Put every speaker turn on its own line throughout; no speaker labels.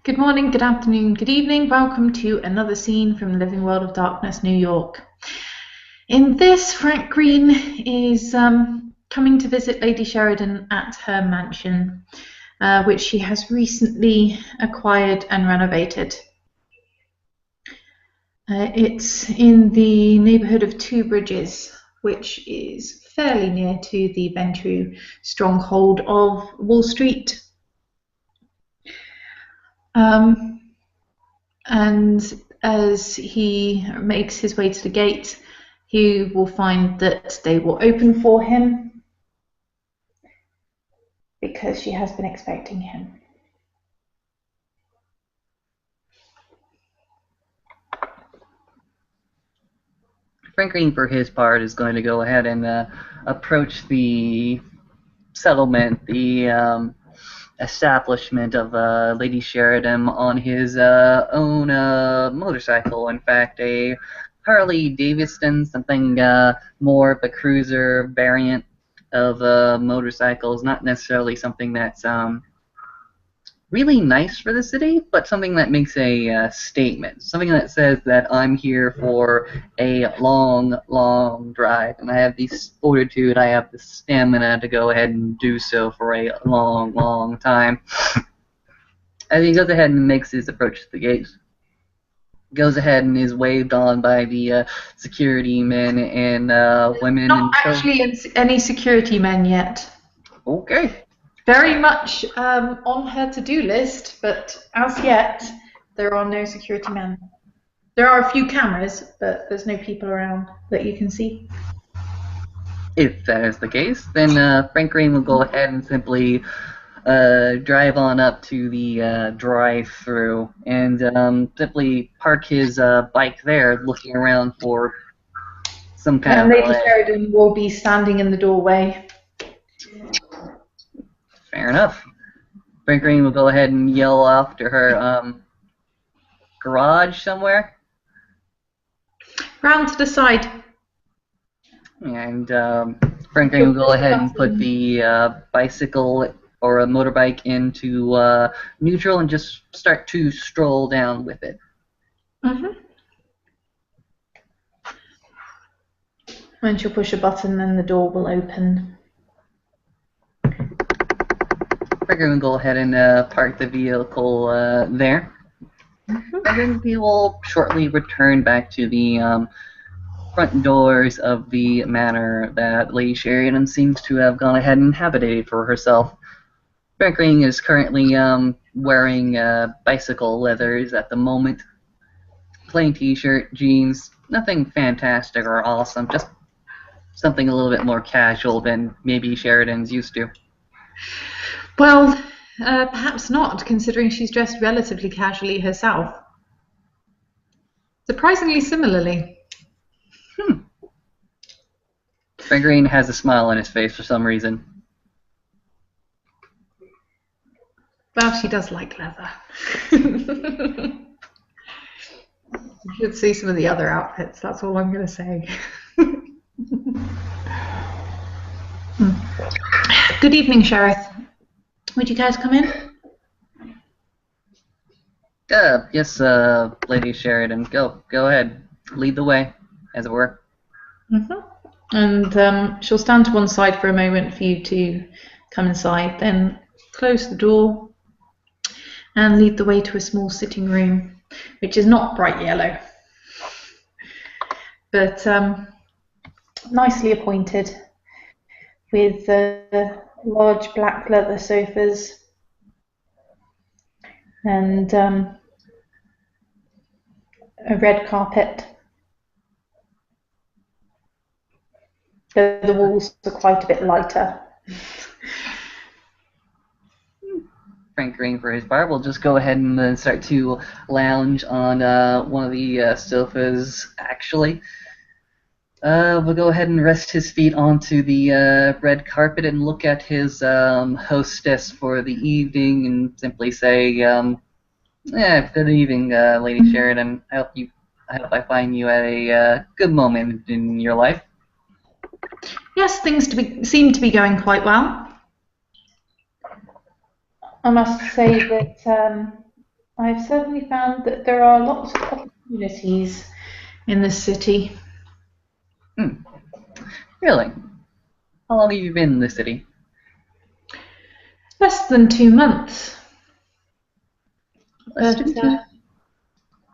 Good morning, good afternoon, good evening. Welcome to another scene from the Living World of Darkness, New York. In this, Frank Green is coming to visit Lady Sheridan at her mansion, which she has recently acquired and renovated. It's in the neighbourhood of Two Bridges, which is fairly near to the Ventrue stronghold of Wall Street. And as he makes his way to the gate, he will find that they will open for him because she has been expecting him.
Frank Green, for his part, is going to go ahead and approach the settlement, the establishment of Lady Sheridan on his own motorcycle. In fact, a Harley Davidson, something more of a cruiser variant of motorcycles, not necessarily something that's really nice for the city, but something that makes a statement, something that says that I'm here for a long, long drive, and I have the fortitude, I have the stamina to go ahead and do so for a long, long time. As he goes ahead and makes his approach to the gate, goes ahead and is waved on by the security men and women.
Not actually any security men yet.
Okay.
Very much on her to-do list, but as yet there are no security men. There are a few cameras, but there's no people around that you can see.
If that is the case, then Frank Green will go ahead and simply drive on up to the drive-through and simply park his bike there, looking around for some kind
and
of
Lady Sheridan will be standing in the doorway.
Fair enough. Frank Green will go ahead and yell after her, garage somewhere?
Round to the side.
And Frank Green will go ahead and put the bicycle or a motorbike into neutral and just start to stroll down with it.
When she'll push a button, then the door will open.
Frank Green will go ahead and park the vehicle there. And then we will shortly return back to the front doors of the manor that Lady Sheridan seems to have gone ahead and inhabited for herself. Frank Green is currently wearing bicycle leathers at the moment. Plain t-shirt, jeans, nothing fantastic or awesome, just something a little bit more casual than maybe Sheridan's used to.
Well, perhaps not, considering she's dressed relatively casually herself. Surprisingly similarly.
Frank Green has a smile on his face for some reason.
Well, she does like leather. You should see some of the other outfits, that's all I'm going to say. Good evening, Sheriff. Would you care to come in?
Yes, Lady Sheridan. Go ahead. Lead the way, as it were.
And she'll stand to one side for a moment for you to come inside, then close the door and lead the way to a small sitting room, which is not bright yellow, but nicely appointed with large black leather sofas and a red carpet. The walls are quite a bit lighter.
Frank Green, for his part, will just go ahead and start to lounge on one of the sofas, actually. We'll go ahead and rest his feet onto the red carpet and look at his hostess for the evening and simply say, good evening, Lady Sheridan. I hope I find you at a good moment in your life.
Yes, things seem to be going quite well. I must say that I've certainly found that there are lots of opportunities in the city.
Hmm. Really? How long have you been in the city?
Less than 2 months,
Less
but
than two.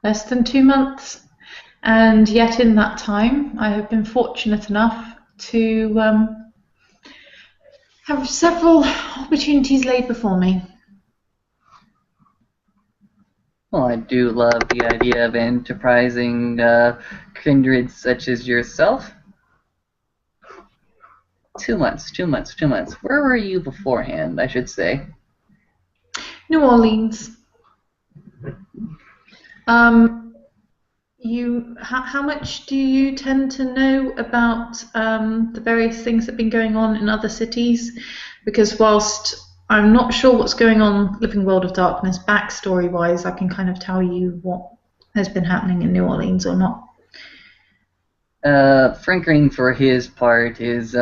less than 2 months. And yet, in that time, I have been fortunate enough to have several opportunities laid before me.
Well, I do love the idea of enterprising kindreds such as yourself. 2 months, 2 months, 2 months. Where were you beforehand, I should say?
New Orleans. Um, how much do you tend to know about the various things that have been going on in other cities? Because whilst I'm not sure what's going on Living World of Darkness backstory wise, I can kind of tell you what has been happening in New Orleans or not.
Frank Green, for his part, is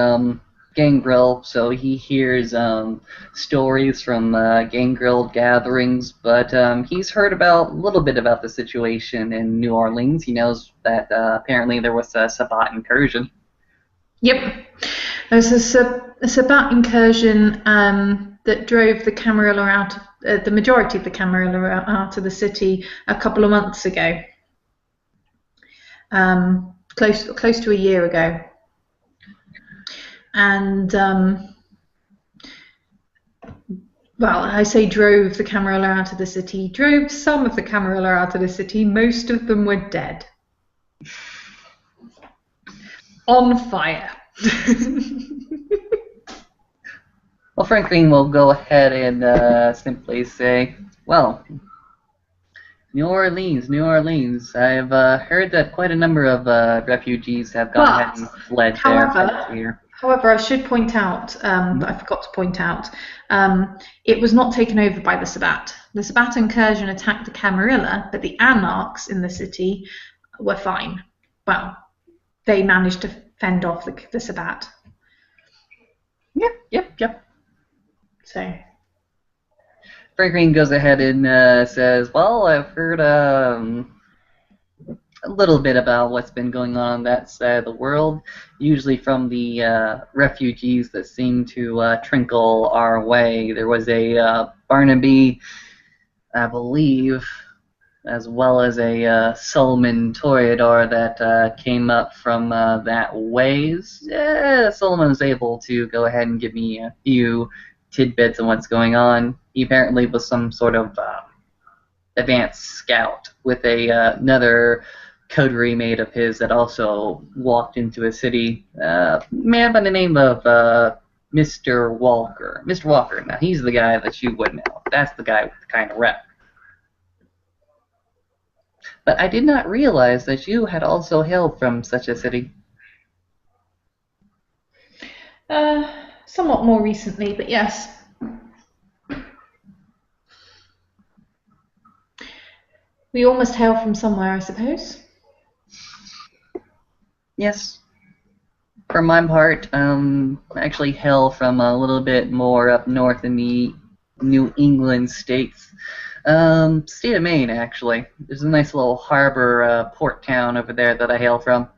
gangrel, so he hears stories from gangrel gatherings, but he's heard about a little bit about the situation in New Orleans. He knows that apparently there was a Sabbat incursion.
Yep, there's a Sabbat incursion that drove the Camarilla out, the majority of the Camarilla out of the city a couple of months ago, close to a year ago, and well, I say drove the Camarilla out of the city, drove some of the Camarilla out of the city. Most of them were dead, on fire.
Well, Frank Green will go ahead and simply say, well, New Orleans, New Orleans. I've heard that quite a number of refugees have gone ahead
But,
and fled there
however,
here.
however, I should point out that I forgot to point out, it was not taken over by the Sabbat. The Sabbat incursion attacked the Camarilla, but the anarchs in the city were fine. Well, they managed to fend off the Sabbat.
Yep.
So,
Frank Green goes ahead and says, well, I've heard a little bit about what's been going on that side of the world, usually from the refugees that seem to trickle our way. There was a Barnaby, I believe, as well as a Solomon Toreador that came up from that ways. Solomon was able to go ahead and give me a few tidbits on what's going on. He apparently was some sort of advanced scout with another coterie mate of his that also walked into a city. Man by the name of Mr. Walker. Mr. Walker, now he's the guy that you would know. That's the guy with the kind of rep. But I did not realize that you had also hailed from such a city.
somewhat more recently, but yes. We all must hail from somewhere, I suppose.
Yes. For my part, I actually hail from a little bit more up north in the New England states. State of Maine, actually. There's a nice little harbor port town over there that I hail from.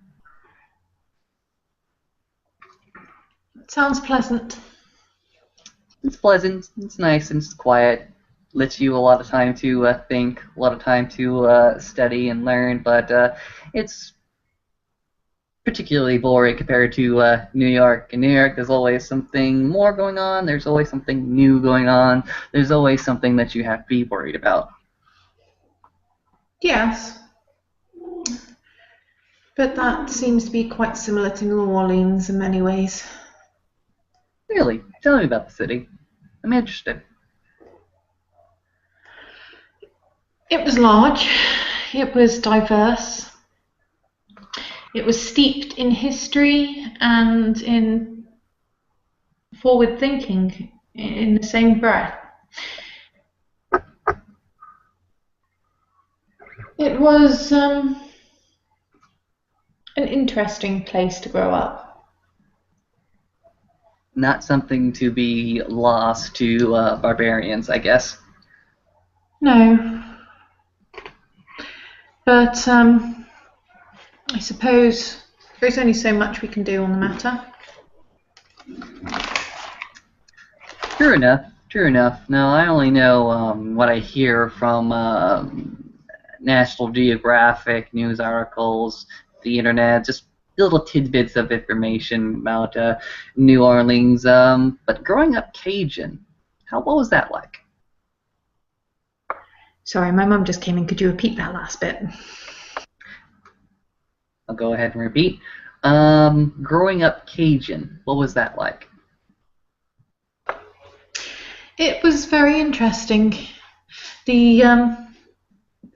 Sounds pleasant.
It's pleasant, it's nice, and it's quiet. Lets you a lot of time to think, a lot of time to study and learn, but it's particularly boring compared to New York. In New York, there's always something more going on, there's always something new going on, there's always something that you have to be worried about.
Yes. But that seems to be quite similar to New Orleans in many ways.
Really? Tell me about the city. I'm interested.
It was large, it was diverse, it was steeped in history and in forward thinking in the same breath. It was an interesting place to grow up.
Not something to be lost to barbarians, I guess.
No, But I suppose there's only so much we can do on the matter.
True enough. True enough. No, I only know what I hear from National Geographic news articles, the internet, just little tidbits of information about New Orleans. But growing up Cajun, what was that like?
Sorry, my mum just came in. Could you repeat that last bit?
I'll go ahead and repeat. Growing up Cajun, what was that like?
It was very interesting. The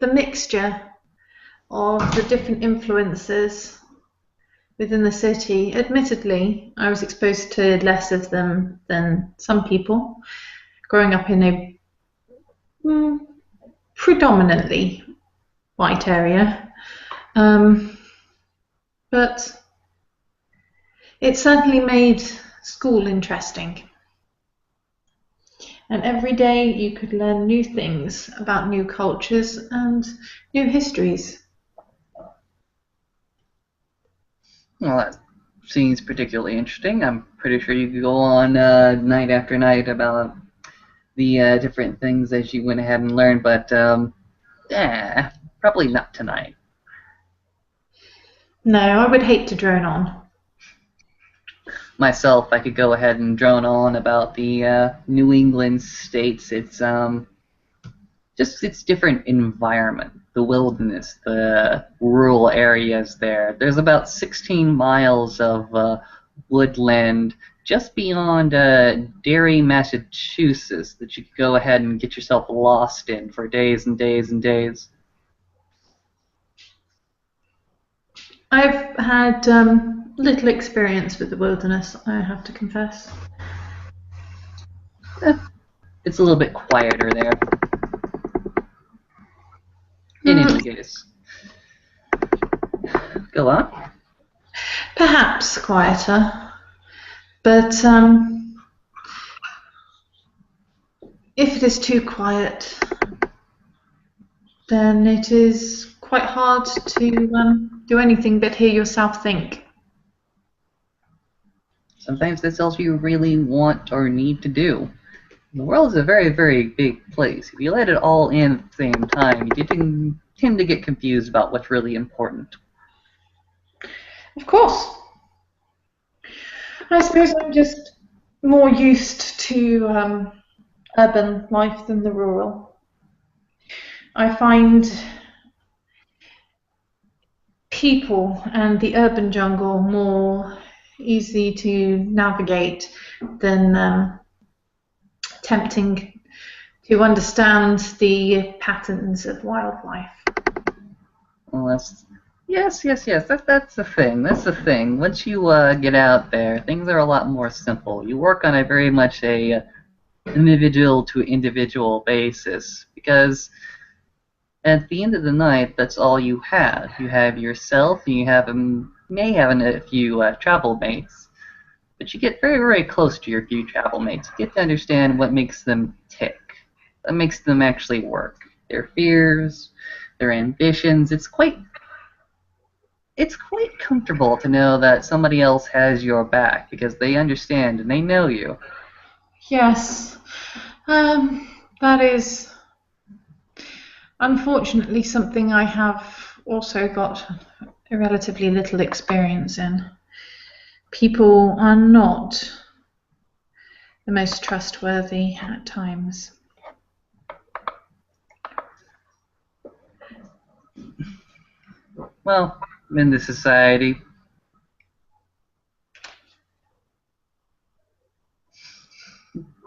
mixture of the different influences within the city. Admittedly, I was exposed to less of them than some people, growing up in a predominantly white area. But it certainly made school interesting. And every day you could learn new things about new cultures and new histories.
Well, that seems particularly interesting. I'm pretty sure you could go on night after night about the different things that you went ahead and learned, but probably not tonight.
No, I would hate to drone on.
Myself, I could go ahead and drone on about the New England states. It's just its different environment, the wilderness, the rural areas there. There's about 16 miles of woodland just beyond Derry, Massachusetts, that you could go ahead and get yourself lost in for days and days and days.
I've had little experience with the wilderness, I have to confess.
Eh, it's a little bit quieter there. In any case, go on.
Perhaps quieter, but if it is too quiet, then it is quite hard to do anything but hear yourself think.
Sometimes that's all you really want or need to do. The world is a very, very big place. If you let it all in at the same time, you tend to get confused about what's really important.
Of course. I suppose I'm just more used to urban life than the rural. I find people and the urban jungle more easy to navigate than tempting to understand the patterns of wildlife.
Well, yes. That's the thing. That's the thing. Once you get out there, things are a lot more simple. You work on a very much a individual to individual basis because at the end of the night, that's all you have. You have yourself, and you may have a few travel mates, but you get very, very close to your few travel mates. You get to understand what makes them tick, what makes them actually work, their fears, their ambitions. It's quite comfortable to know that somebody else has your back because they understand and they know you.
Yes, that is unfortunately something I have also got a relatively little experience in. People are not the most trustworthy at times.
Well, in this society,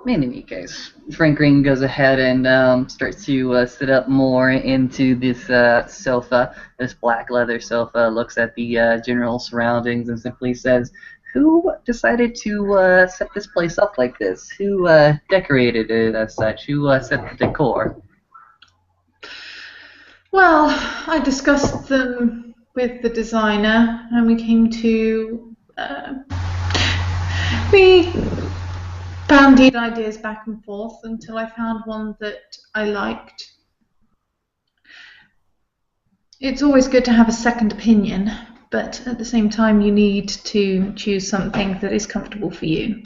in any case, Frank Green goes ahead and starts to sit up more into this sofa, this black leather sofa, looks at the general surroundings and simply says, "Who decided to set this place up like this? Who decorated it as such? Who set the decor?"
Well, I discussed them with the designer and we bandied ideas back and forth until I found one that I liked. It's always good to have a second opinion, but at the same time, you need to choose something that is comfortable for you.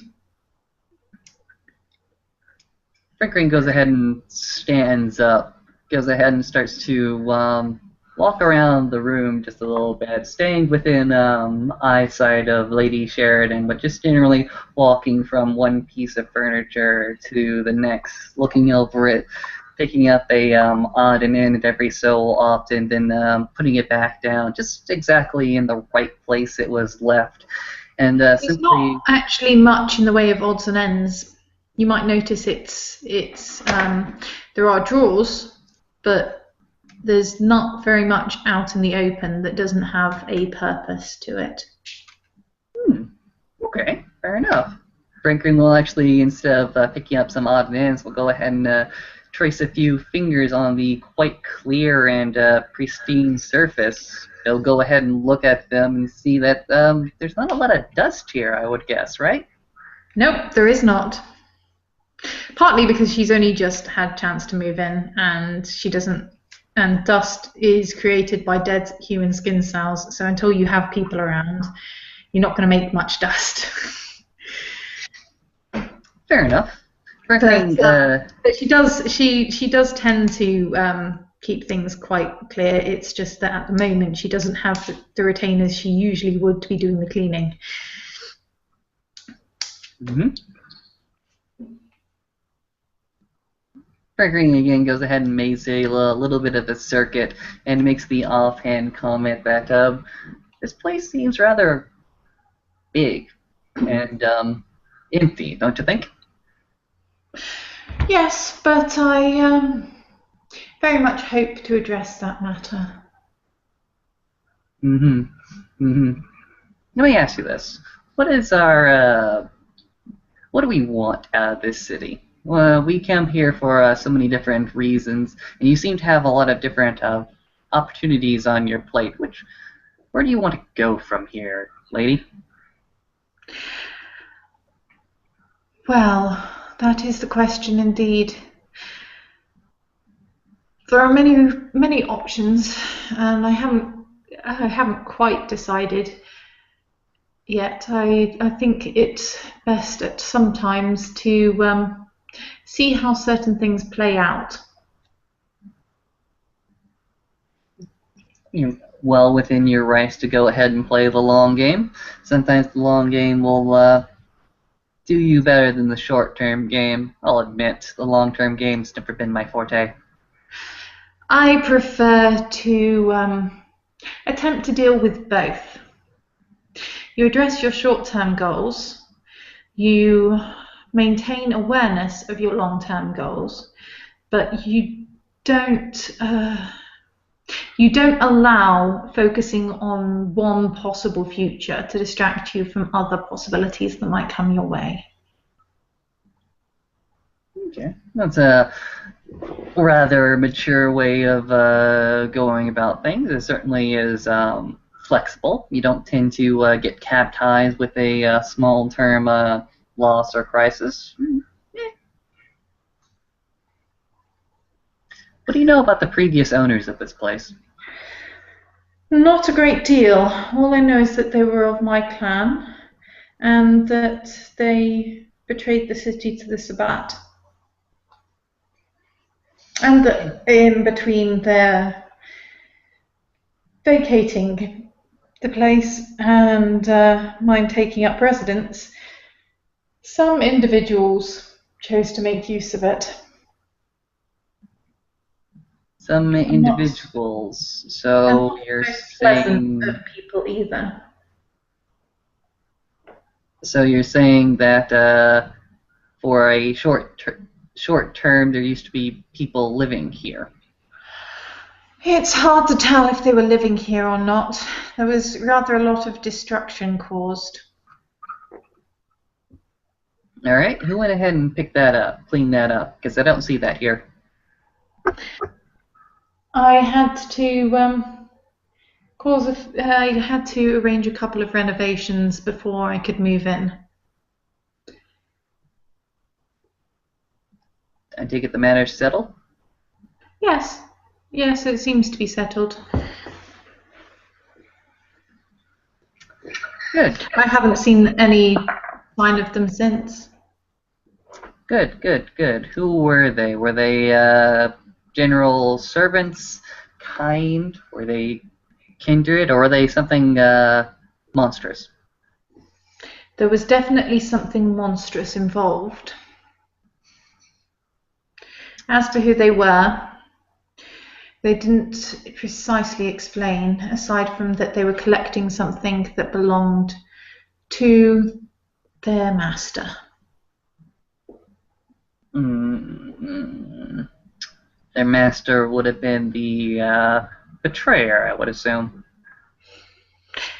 Frank Green goes ahead and stands up, goes ahead and starts to walk around the room just a little bit, staying within eyesight of Lady Sheridan, but just generally walking from one piece of furniture to the next, looking over it, picking up a odd and end every so often, then putting it back down, just exactly in the right place it was left. And
There's
simply...
not actually much in the way of odds and ends. You might notice there are drawers, but there's not very much out in the open that doesn't have a purpose to it.
Okay, fair enough. Franklin will actually, instead of picking up some odd and ends, will go ahead and trace a few fingers on the quite clear and pristine surface. He'll go ahead and look at them and see that there's not a lot of dust here, I would guess, right?
Nope, there is not. Partly because she's only just had a chance to move in, and she doesn't. And dust is created by dead human skin cells. So until you have people around, you're not going to make much dust.
Fair enough.
But she does tend to keep things quite clear. It's just that at the moment she doesn't have the retainers she usually would to be doing the cleaning.
Mm-hmm. Franklin again goes ahead and makes a little bit of a circuit and makes the offhand comment that this place seems rather big and empty, don't you think?
Yes, but I very much hope to address that matter.
Mm-hmm. Mm-hmm. Let me ask you this. What is our what do we want out of this city? Well, we come here for so many different reasons, and you seem to have a lot of different opportunities on your plate. Where do you want to go from here, lady?
Well, that is the question indeed. There are many options, and I haven't quite decided yet. I think it's best at sometimes to see how certain things play out.
You're well within your rights to go ahead and play the long game. Sometimes the long game will do you better than the short-term game. I'll admit, the long-term game's never been my forte.
I prefer to attempt to deal with both. You address your short-term goals, you maintain awareness of your long-term goals, but you don't allow focusing on one possible future to distract you from other possibilities that might come your way.
Okay, that's a rather mature way of going about things. It certainly is flexible. You don't tend to get captized with a small-term loss or crisis. What do you know about the previous owners of this place?
Not a great deal. All I know is that they were of my clan and that they betrayed the city to the Sabbat. And that in between their vacating the place and mine taking up residence, some individuals chose to make use of it.
Some individuals. So you're saying
people either.
So you're saying that for a short term there used to be people living here.
It's hard to tell if they were living here or not. There was rather a lot of destruction caused.
All right, who went ahead and picked that up, cleaned that up? Because I don't see that here.
I had to I had to arrange a couple of renovations before I could move in.
I take it the matter's settled?
Yes, it seems to be settled.
Good.
I haven't seen any sign of them since.
Good, good, good. Who were they? Were they general servants, kind? Were they kindred, or were they something monstrous?
There was definitely something monstrous involved. As for who they were, they didn't precisely explain, aside from that they were collecting something that belonged to their master.
Mm, their master would have been the betrayer, I would assume.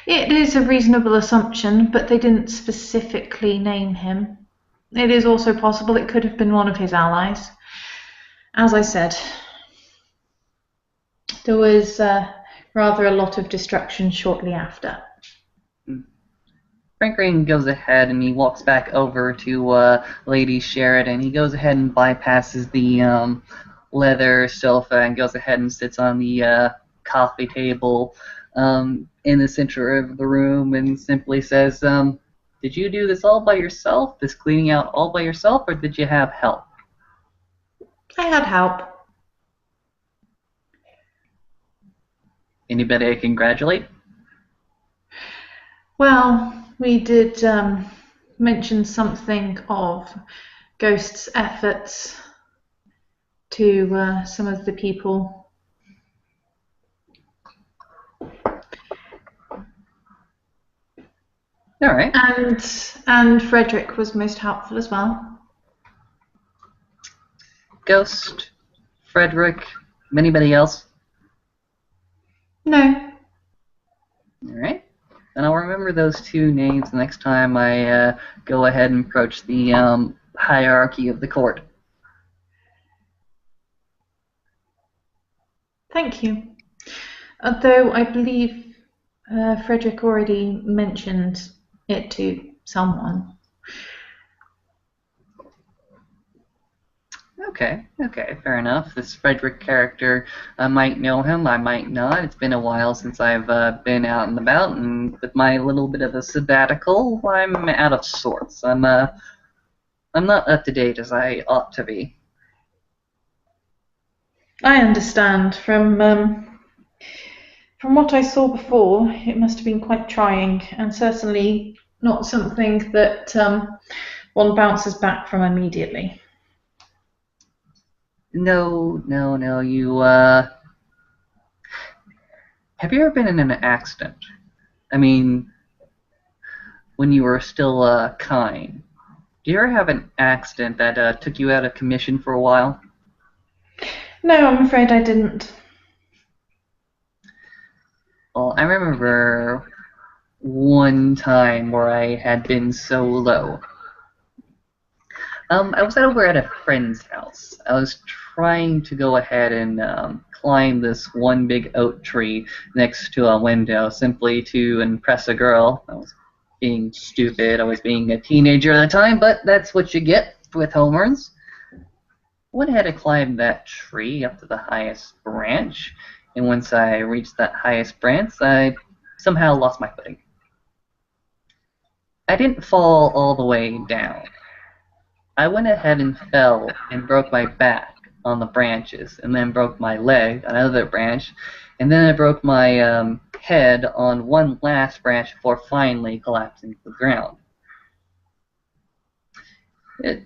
It is a reasonable assumption, but they didn't specifically name him. It is also possible it could have been one of his allies. As I said, there was rather a lot of destruction shortly after.
Frank Green goes ahead and he walks back over to Lady Sheridan. He goes ahead and bypasses the leather sofa and goes ahead and sits on the coffee table in the center of the room and simply says, did you do this all by yourself, this cleaning out all by yourself, or did you have help?
I had help.
Anybody I congratulate?
Well, we did mention something of Ghost's efforts to some of the people.
All right.
And Frederick was most helpful as well.
Ghost, Frederick, anybody else?
No.
All right. And I'll remember those two names next time I go ahead and approach the hierarchy of the court.
Thank you. Though I believe Frederick already mentioned it to someone.
Okay, fair enough. This Frederick character, I might know him, I might not. It's been a while since I've been out and about, and with my little bit of a sabbatical, I'm out of sorts. I'm not up to date as I ought to be.
I understand. From what I saw before, it must have been quite trying, and certainly not something that one bounces back from immediately.
No. You have you ever been in an accident? I mean, when you were still kind. Do you ever have an accident that took you out of commission for a while?
No, I'm afraid I didn't.
Well, I remember one time where I had been so low. I was over at a friend's house. I was trying to go ahead and climb this one big oak tree next to a window simply to impress a girl. I was being stupid. I was being a teenager at the time, but that's what you get with homeruns. Went ahead and climbed that tree up to the highest branch, and once I reached that highest branch, I somehow lost my footing. I didn't fall all the way down. I went ahead and fell and broke my back on the branches, and then broke my leg on another branch, and then I broke my head on one last branch before finally collapsing to the ground. It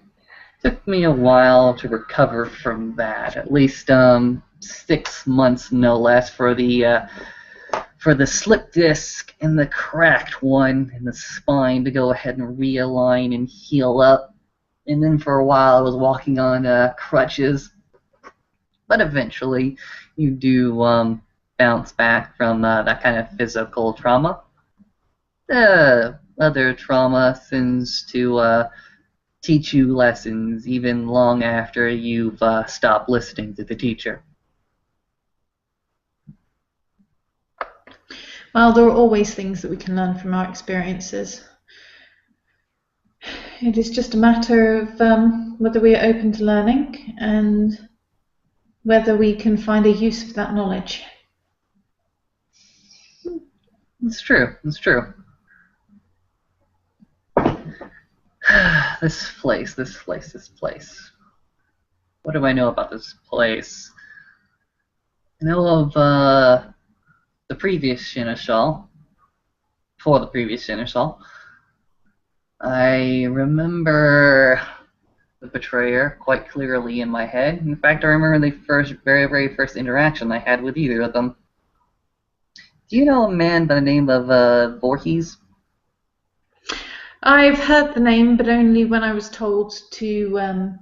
took me a while to recover from that, at least 6 months no less for the slip disc and the cracked one in the spine to go ahead and realign and heal up. And then for a while I was walking on crutches. But eventually you do bounce back from that kind of physical trauma. Other trauma tends to teach you lessons even long after you've stopped listening to the teacher.
Well, there are always things that we can learn from our experiences. It is just a matter of whether we are open to learning and whether we can find a use for that knowledge.
It's true. This place, this place, this place. What do I know about this place? I know of the previous Seneschal. For the previous Seneschal. I remember the betrayer quite clearly in my head. In fact, I remember the very first interaction I had with either of them. Do you know a man by the name of Voorhees?
I've heard the name, but only when I was told to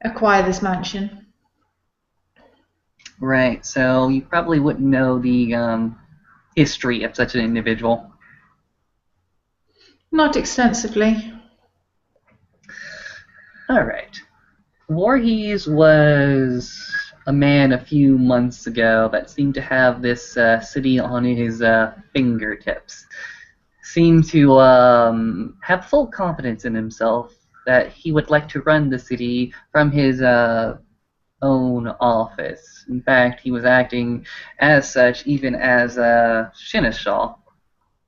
acquire this mansion.
Right, so you probably wouldn't know the history of such an individual.
Not extensively.
Alright. Voorhees was a man a few months ago that seemed to have this city on his fingertips. Seemed to have full confidence in himself that he would like to run the city from his own office. In fact, he was acting as such even as Seneschal.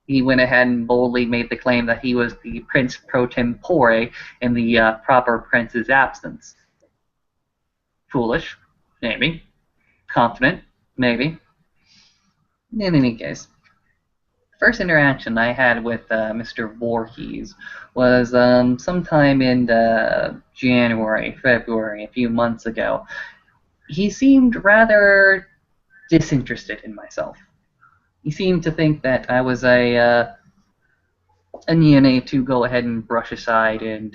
He went ahead and boldly made the claim that he was the prince pro tempore in the proper prince's absence. Foolish, maybe. Confident, maybe. In any case, the first interaction I had with Mr. Voorhees was sometime in January, February, a few months ago. He seemed rather disinterested in myself. He seemed to think that I was a neonate to go ahead and brush aside and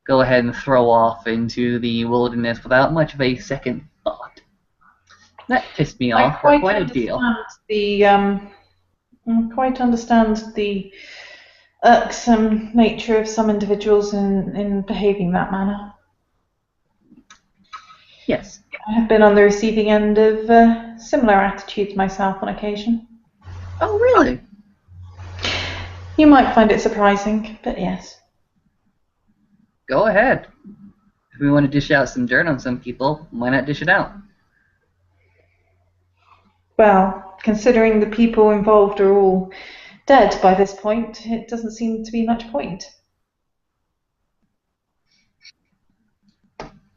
go ahead and throw off into the wilderness without much of a second thought. That pissed me off for quite a deal.
I quite understand the irksome nature of some individuals in behaving that manner.
Yes.
I have been on the receiving end of similar attitudes myself on occasion.
Oh, really?
You might find it surprising, but yes.
Go ahead. If we want to dish out some dirt on some people, why not dish it out?
Well, considering the people involved are all dead by this point, it doesn't seem to be much point.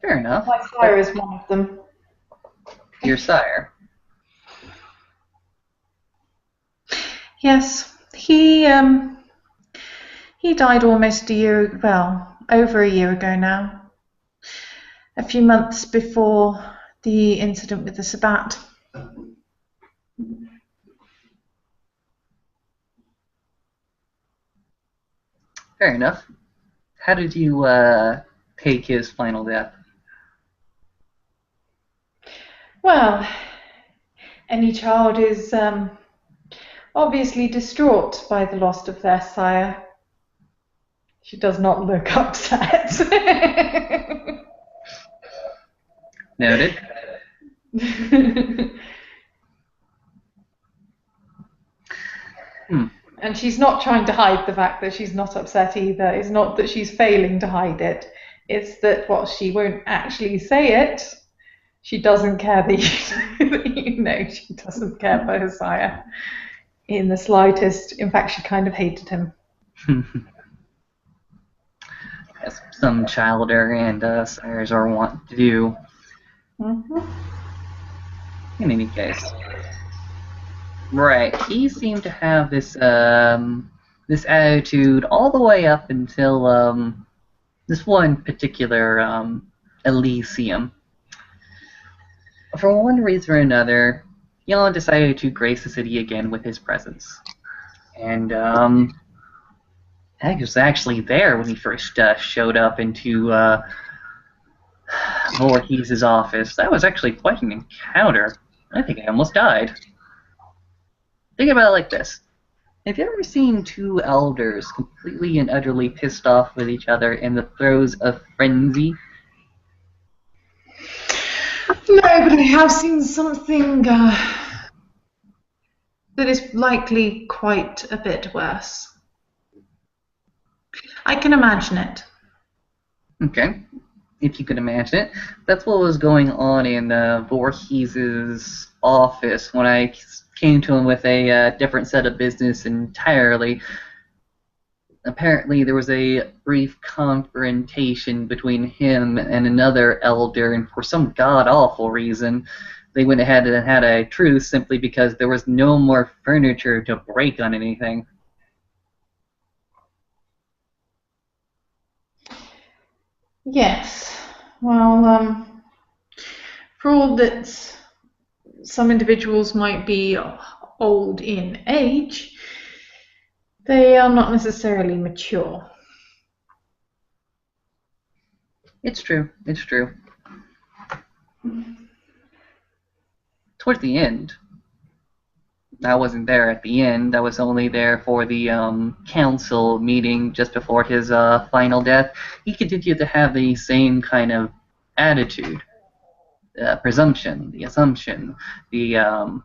Fair enough.
My sire is one of them.
Your sire?
Yes, he died almost over a year ago now. A few months before the incident with the Sabbat.
Fair enough. How did you take his final death?
Well, any child is obviously distraught by the loss of their sire. She does not look upset.
Noted.
And she's not trying to hide the fact that she's not upset either. It's not that she's failing to hide it. It's that while she won't actually say it, she doesn't care that you know she doesn't care for her sire in the slightest. In fact, she kind of hated him.
As some childer and sires are wont to do.
Mm-hmm.
In any case. Right, he seemed to have this this attitude all the way up until this one particular Elysium. For one reason or another, Jan decided to grace the city again with his presence. And I was actually there when he first showed up into Voorhees' office. That was actually quite an encounter. I think I almost died. Think about it like this. Have you ever seen two elders completely and utterly pissed off with each other in the throes of frenzy?
No, but I have seen something that is likely quite a bit worse. I can imagine it.
Okay, if you could imagine it. That's what was going on in Voorhees' office when I came to him with a different set of business entirely. apparently there was a brief confrontation between him and another elder, and for some god-awful reason, they went ahead and had a truce simply because there was no more furniture to break on anything.
Yes. Well, for all that some individuals might be old in age, they are not necessarily mature.
It's true. It's true. Towards the end, I wasn't there at the end. I was only there for the council meeting just before his final death. He continued to have the same kind of attitude, presumption, the assumption, the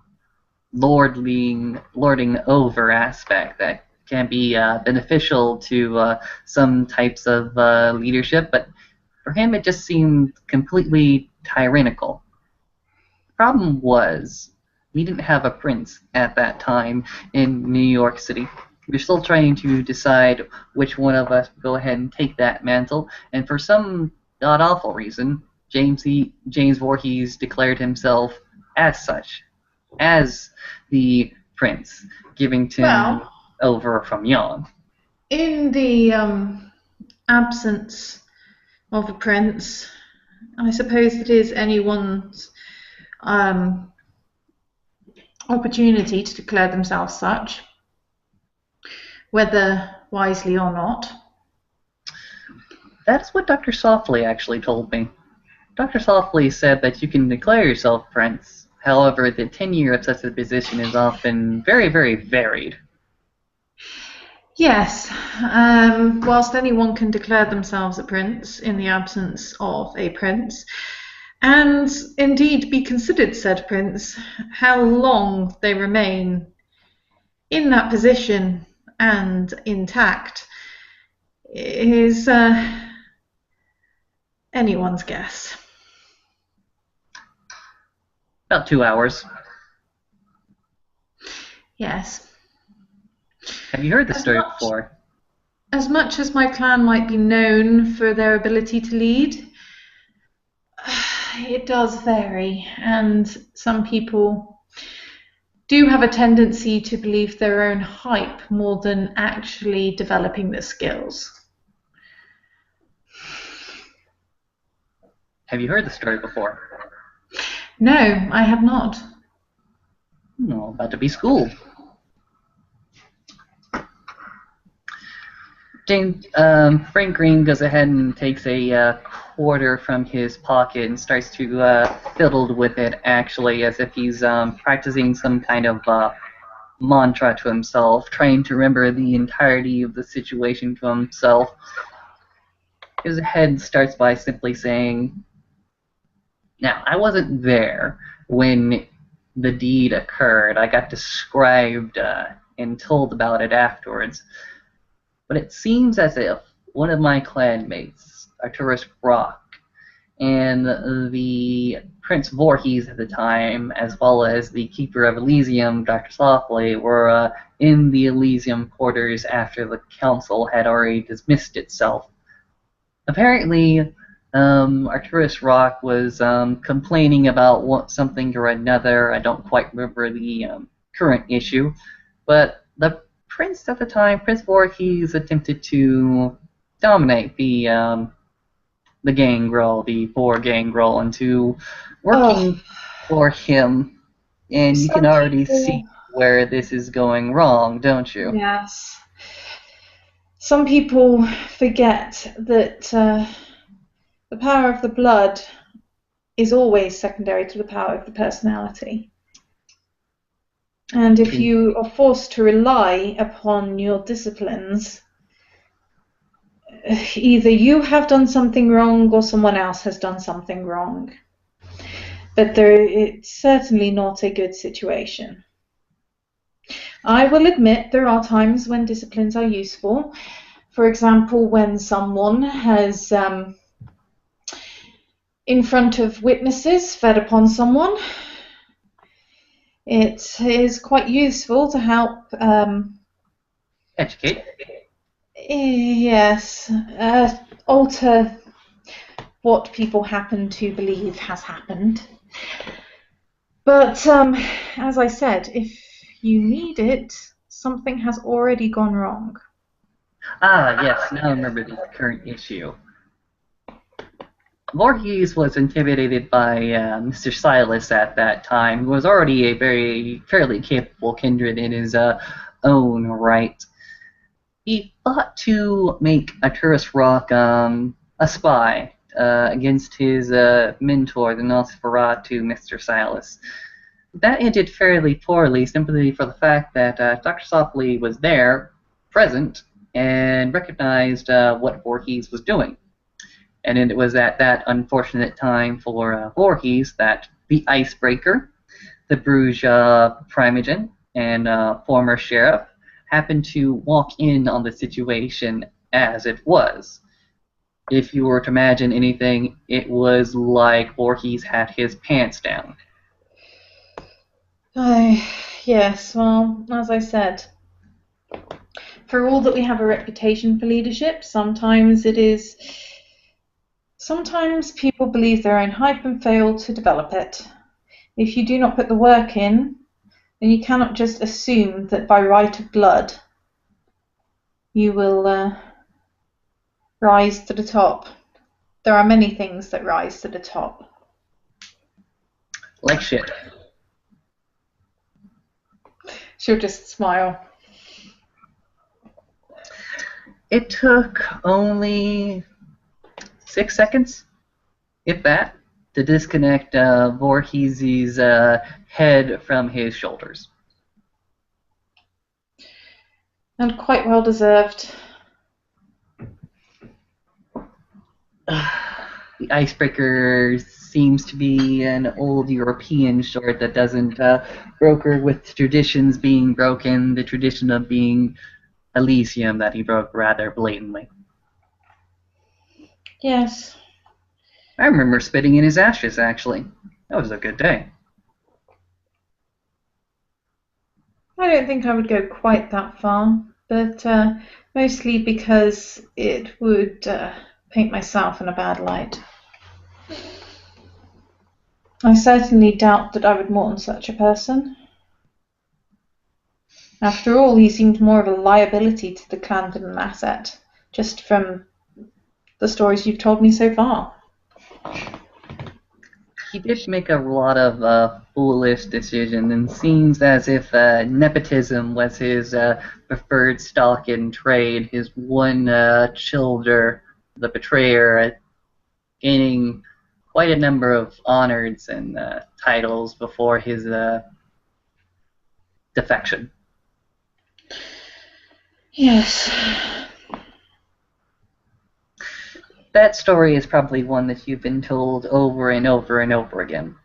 lording over aspect that can be beneficial to some types of leadership, but for him it just seemed completely tyrannical. The problem was we didn't have a prince at that time in New York City. We were still trying to decide which one of us would go ahead and take that mantle, and for some god-awful reason, James Voorhees declared himself as such, as the prince, giving him over from Jan.
In the absence of a prince, I suppose it is anyone's opportunity to declare themselves such, whether wisely or not.
That's what Dr. Softly actually told me. Dr. Softly said that you can declare yourself prince. However, the tenure of such a position is often very, very varied.
Yes, whilst anyone can declare themselves a prince in the absence of a prince, and indeed be considered said prince, how long they remain in that position and intact is anyone's guess.
About 2 hours.
Yes.
Have you heard the story before?
As much as my clan might be known for their ability to lead, it does vary, and some people do have a tendency to believe their own hype more than actually developing the skills.
Have you heard the story before?
No, I have not.
No, about to be schooled. Frank Green goes ahead and takes a quarter from his pocket and starts to fiddle with it, actually, as if he's practicing some kind of mantra to himself, trying to remember the entirety of the situation to himself. His head starts by simply saying, "Now, I wasn't there when the deed occurred. I got described and told about it afterwards. But it seems as if one of my clanmates, Arturus Brock, and the Prince Voorhees at the time, as well as the Keeper of Elysium, Dr. Softly, were in the Elysium quarters after the council had already dismissed itself. Apparently, Arturus Rock was complaining about something or another. I don't quite remember the current issue, but the Prince at the time, Prince Voorhees, attempted to dominate the gangrel, the boar gangrel, into working for him. And you can already see where this is going wrong, don't you?
Yes. Some people forget that the power of the blood is always secondary to the power of the personality. And if you are forced to rely upon your disciplines, either you have done something wrong or someone else has done something wrong. But it's certainly not a good situation. I will admit there are times when disciplines are useful. For example, when someone has, in front of witnesses, fed upon someone, it is quite useful to help
educate.
Yes, alter what people happen to believe has happened. But as I said, if you need it, something has already gone wrong.
Ah, yes, now I remember the current issue. Voorhees was intimidated by Mr. Silas at that time, who was already a fairly capable kindred in his own right. He thought to make a tourist rock a spy against his mentor, the Nosferatu, Mr. Silas. That ended fairly poorly, simply for the fact that Dr. Sopley was there, present, and recognized what Voorhees was doing. And it was at that unfortunate time for Voorhees that the Icebreaker, the Bruges Primogen, and former sheriff happened to walk in on the situation as it was. If you were to imagine anything, it was like Voorhees had his pants down.
Yes, well, as I said, for all that we have a reputation for leadership, sometimes people believe their own hype and fail to develop it. If you do not put the work in, then you cannot just assume that by right of blood you will rise to the top. There are many things that rise to the top.
Like shit.
She'll just smile.
It took only 6 seconds, if that, to disconnect Voorhees' head from his shoulders.
And quite well deserved.
The Icebreaker seems to be an old European short that doesn't broker with traditions being broken, the tradition of being Elysium that he broke rather blatantly.
Yes.
I remember spitting in his ashes, actually. That was a good day.
I don't think I would go quite that far, but mostly because it would paint myself in a bad light. I certainly doubt that I would mourn such a person. After all, he seemed more of a liability to the clan than an asset, just from the stories you've told me so far.
He did make a lot of foolish decisions, and seems as if nepotism was his preferred stock in trade. His one childer, the betrayer, gaining quite a number of honors and titles before his defection.
Yes.
That story is probably one that you've been told over and over and over again.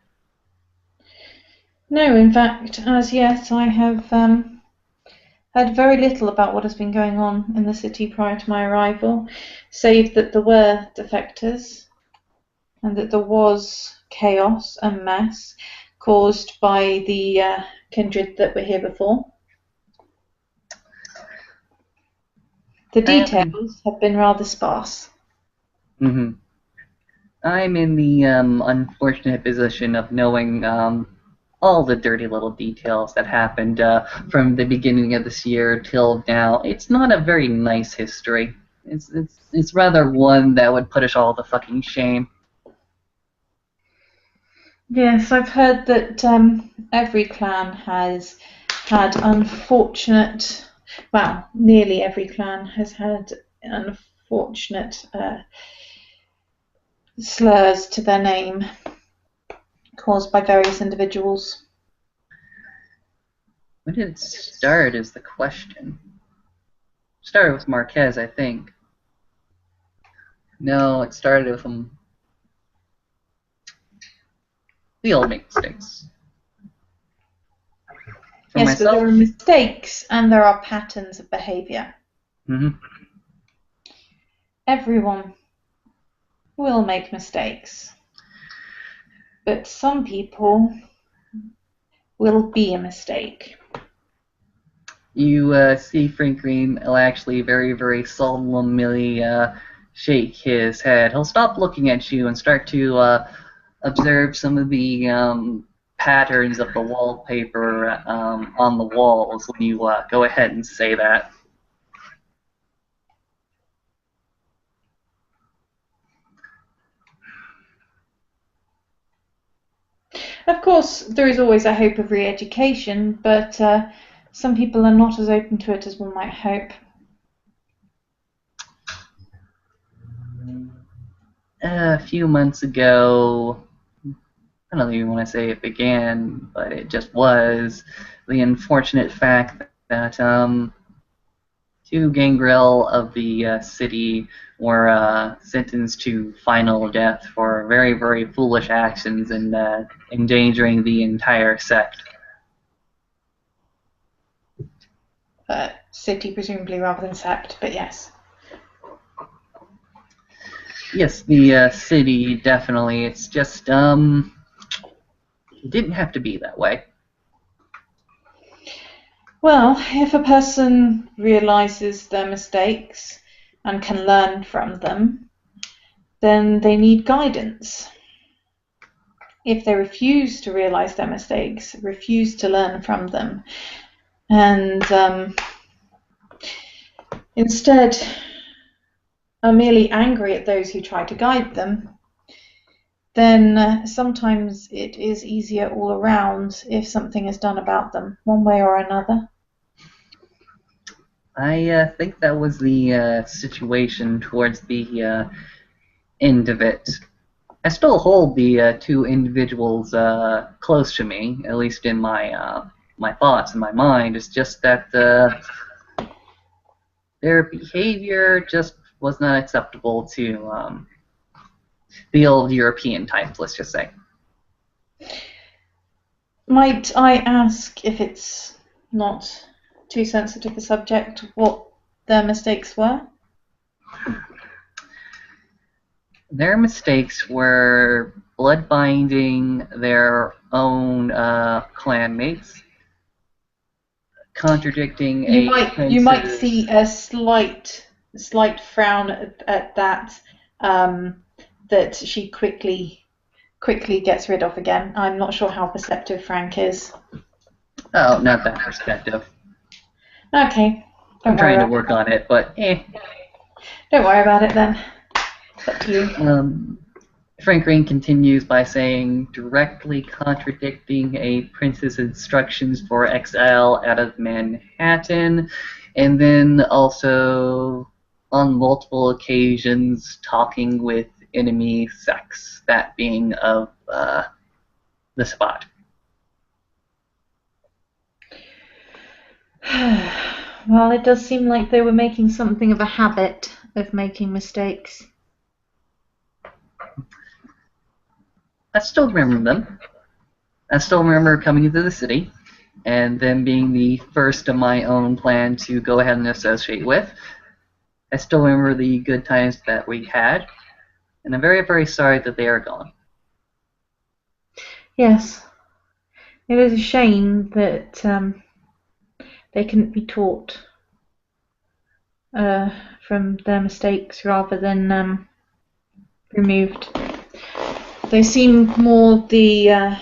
No, in fact, as yet I have heard very little about what has been going on in the city prior to my arrival, save that there were defectors and that there was chaos and mess caused by the kindred that were here before. The details have been rather sparse.
Mm-hmm. I'm in the unfortunate position of knowing all the dirty little details that happened from the beginning of this year till now. It's not a very nice history. It's rather one that would put us all to fucking shame.
Yes, I've heard that every clan has had unfortunate, well, nearly every clan has had unfortunate slurs to their name caused by various individuals.
When did it start is the question. Started with Marquez, I think. No, it started with him. We all make mistakes. For
yes,
myself,
but there are mistakes and there are patterns of behavior.
Mm-hmm.
Everyone will make mistakes, but some people will be a mistake.
You see Frank Green will actually very, very solemnly shake his head. He'll stop looking at you and start to observe some of the patterns of the wallpaper on the walls when you go ahead and say that.
Of course, there is always a hope of re-education, but some people are not as open to it as one might hope.
A few months ago, I don't even want to say it began, but it just was the unfortunate fact that two gangrel of the city were sentenced to final death for very, very foolish actions and endangering the entire sect.
City, presumably, rather than sept, but yes.
Yes, the city, definitely. It's just, it didn't have to be that way.
Well, if a person realizes their mistakes and can learn from them, then they need guidance. If they refuse to realize their mistakes, refuse to learn from them, and instead are merely angry at those who try to guide them, then sometimes it is easier all around if something is done about them, one way or another.
I think that was the situation towards the end of it. I still hold the two individuals close to me, at least in my thoughts and my mind. It's just that their behavior just was not acceptable to the old European types, let's just say.
Might I ask, if it's not too sensitive a subject, what their mistakes were?
Their mistakes were blood binding their own clanmates, contradicting
you might see a slight frown at that that she quickly gets rid of again. I'm not sure how perceptive Frank is.
Oh, not that perspective.
Okay.
I'm trying to work on it, but eh.
Don't worry about it then. It's up to you.
Frank Green continues by saying, directly contradicting a prince's instructions for exile out of Manhattan, and then also on multiple occasions talking with enemy sects, that being of the spot.
Well, it does seem like they were making something of a habit of making mistakes.
I still remember them. I still remember coming into the city and them being the first of my own plan to go ahead and associate with. I still remember the good times that we had, and I'm very, very sorry that they are gone.
Yes. It is a shame that they couldn't be taught from their mistakes rather than removed. They seem more the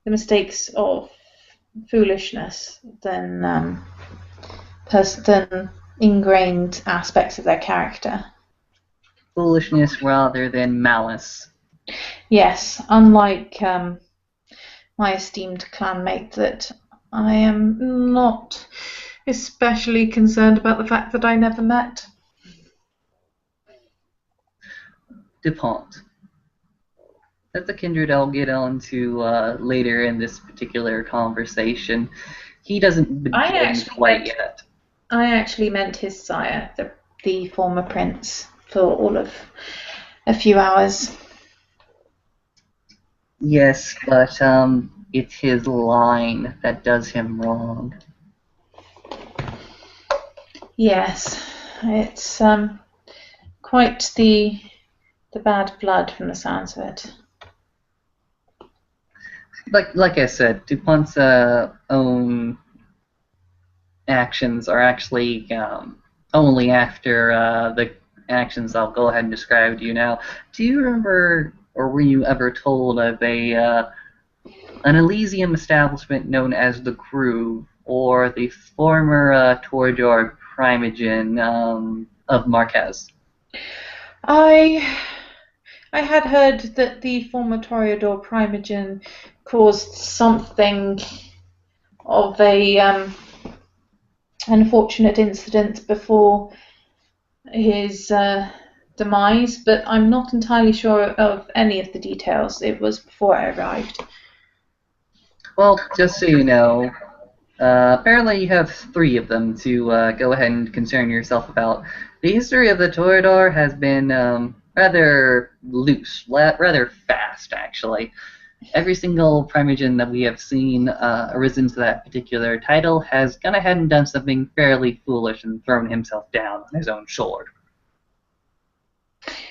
mistakes of foolishness than ingrained aspects of their character.
Foolishness rather than malice.
Yes, unlike my esteemed clanmate, that I am not especially concerned about the fact that I never met.
DuPont. That's a kindred I'll get on to later in this particular conversation. He doesn't begin quite yet.
I actually meant his sire, the former prince, for all of a few hours.
Yes, but it's his line that does him wrong.
Yes, it's quite the bad blood from the sounds of it.
Like I said, DuPont's own actions are actually only after the actions I'll go ahead and describe to you now. Do you remember, or were you ever told of an Elysium establishment known as the Groove, or the former Torador Primogen of Marquez?
I I had heard that the former Toreador Primogen caused something of a unfortunate incident before his demise, but I'm not entirely sure of any of the details. It was before I arrived.
Well, just so you know, apparently you have three of them to go ahead and concern yourself about. The history of the Torador has been rather loose, rather fast, actually. Every single Primogen that we have seen arisen to that particular title has gone ahead and done something fairly foolish and thrown himself down on his own sword.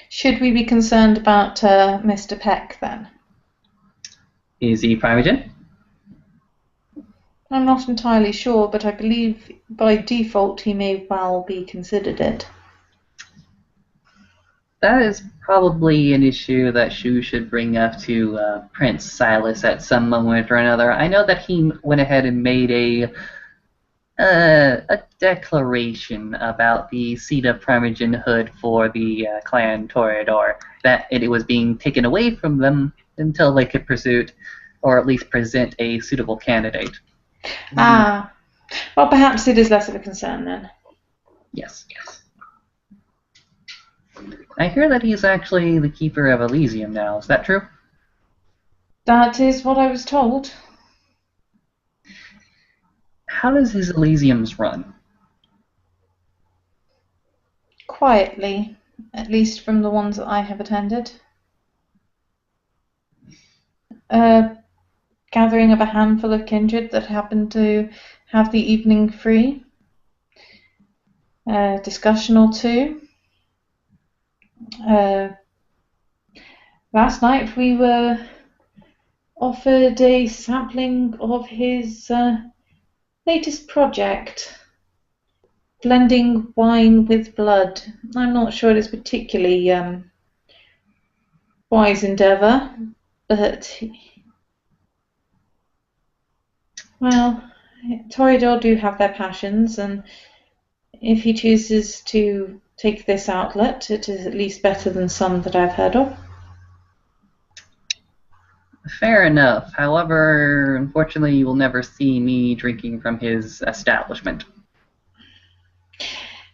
Should we be concerned about Mr. Peck then?
Is he Primogen?
I'm not entirely sure, but I believe by default he may well be considered it.
That is probably an issue that you should bring up to Prince Silas at some moment or another. I know that he went ahead and made a declaration about the seat of primogenhood for the clan Toreador, that it was being taken away from them until they could pursue, or at least present a suitable candidate.
Ah, well, perhaps it is less of a concern then.
Yes. I hear that he's actually the keeper of Elysium now. Is that true?
That is what I was told.
How does his Elysiums run?
Quietly, at least from the ones that I have attended. Gathering of a handful of kindred that happen to have the evening free. Discussion or two. Last night we were offered a sampling of his latest project, blending wine with blood. I'm not sure it's particularly wise endeavour, but well, Toreador do have their passions, and if he chooses to take this outlet, it is at least better than some that I've heard of.
Fair enough. However, unfortunately, you will never see me drinking from his establishment.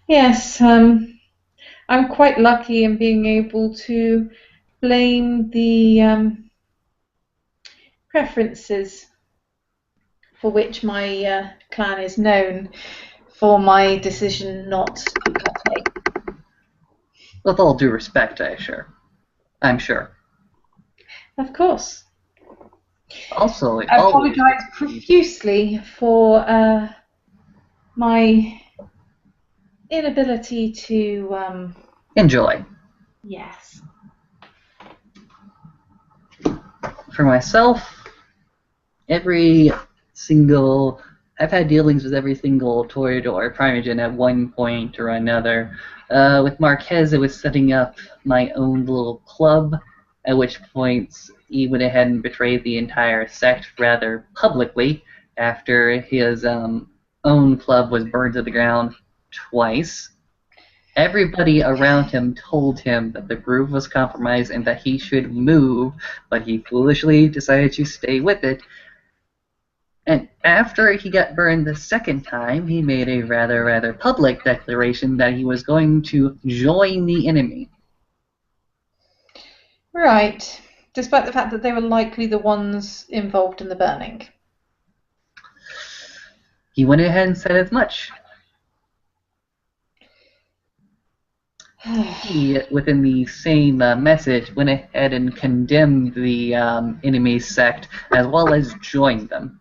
Yes, I'm quite lucky in being able to blame the preferences for which my clan is known for my decision not to partake.
With all due respect, I'm sure.
Of course.
Also,
I apologise profusely for my inability to
enjoy.
Yes.
For myself, I've had dealings with every single Toreador Primogen at one point or another. With Marquez, it was setting up my own little club, at which point he went ahead and betrayed the entire sect rather publicly after his own club was burned to the ground twice. Everybody around him told him that the groove was compromised and that he should move, but he foolishly decided to stay with it. And after he got burned the second time, he made a rather public declaration that he was going to join the enemy.
Right. Despite the fact that they were likely the ones involved in the burning.
He went ahead and said as much. He, within the same message, went ahead and condemned the enemy sect as well as joined them.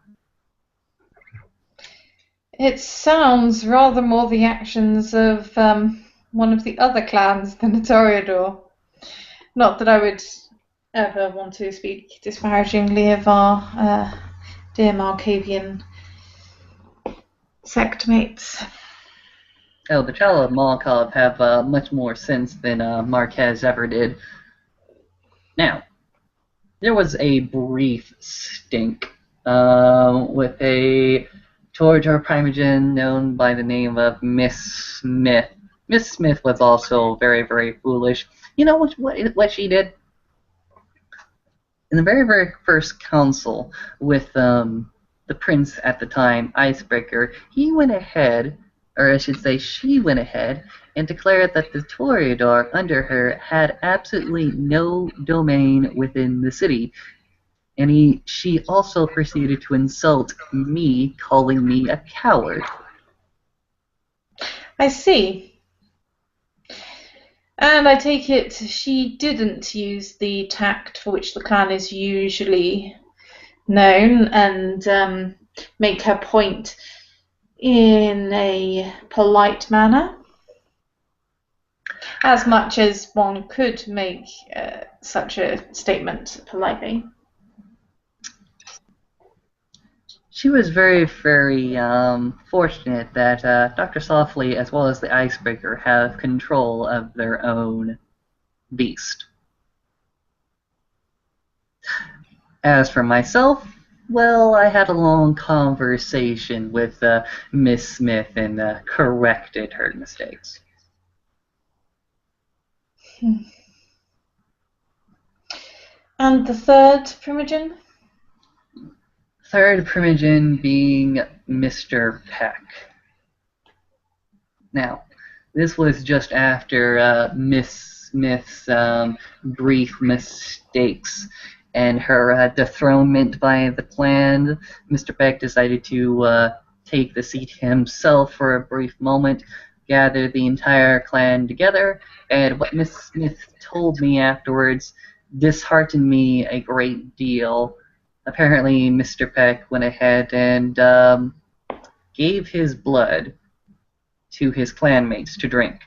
It sounds rather more the actions of one of the other clans than a Toreador. Not that I would ever want to speak disparagingly of our dear Markavian Sectmates.
Oh, the Trial of Malkov have much more sense than Marquez ever did. Now, there was a brief stink with a Torador Primogen known by the name of Miss Smith. Miss Smith was also very, very foolish. You know what she did? In the very, very first council with the prince at the time, Icebreaker, he went ahead, or I should say she went ahead, and declared that the Toreador under her had absolutely no domain within the city. And she also proceeded to insult me, calling me a coward.
I see. And I take it she didn't use the tact for which the clan is usually known and make her point in a polite manner, as much as one could make such a statement politely.
She was very, very fortunate that Dr. Softly, as well as the Icebreaker, have control of their own beast. As for myself, well, I had a long conversation with Miss Smith and corrected her mistakes.
And the third Primogen?
Third Primogen being Mr. Peck. Now, this was just after Miss Smith's brief mistakes and her dethronement by the clan. Mr. Peck decided to take the seat himself for a brief moment, gather the entire clan together, and what Miss Smith told me afterwards disheartened me a great deal. Apparently, Mr. Peck went ahead and gave his blood to his clanmates to drink.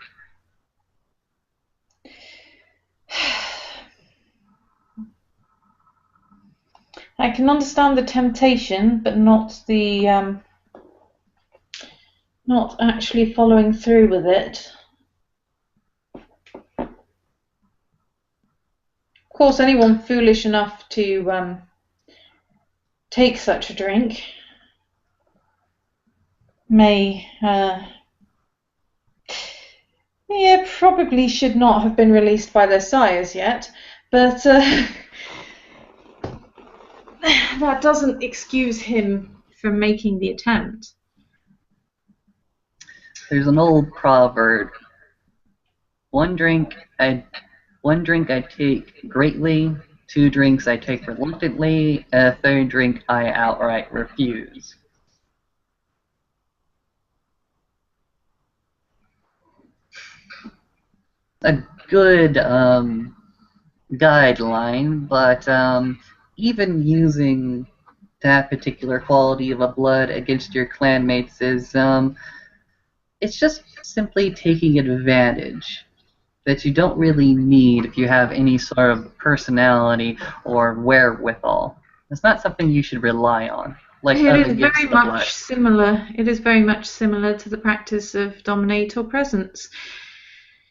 I can understand the temptation, but not the not actually following through with it. Of course, anyone foolish enough to take such a drink may probably should not have been released by their sires yet, but that doesn't excuse him from making the attempt.
There's an old proverb: one drink I take greatly, two drinks I take reluctantly, a third drink I outright refuse. A good guideline, but even using that particular quality of a blood against your clanmates is it's just simply taking advantage that you don't really need if you have any sort of personality or wherewithal. It's not something you should rely on. Like
It is very much similar. It is very much similar to the practice of dominate or presence.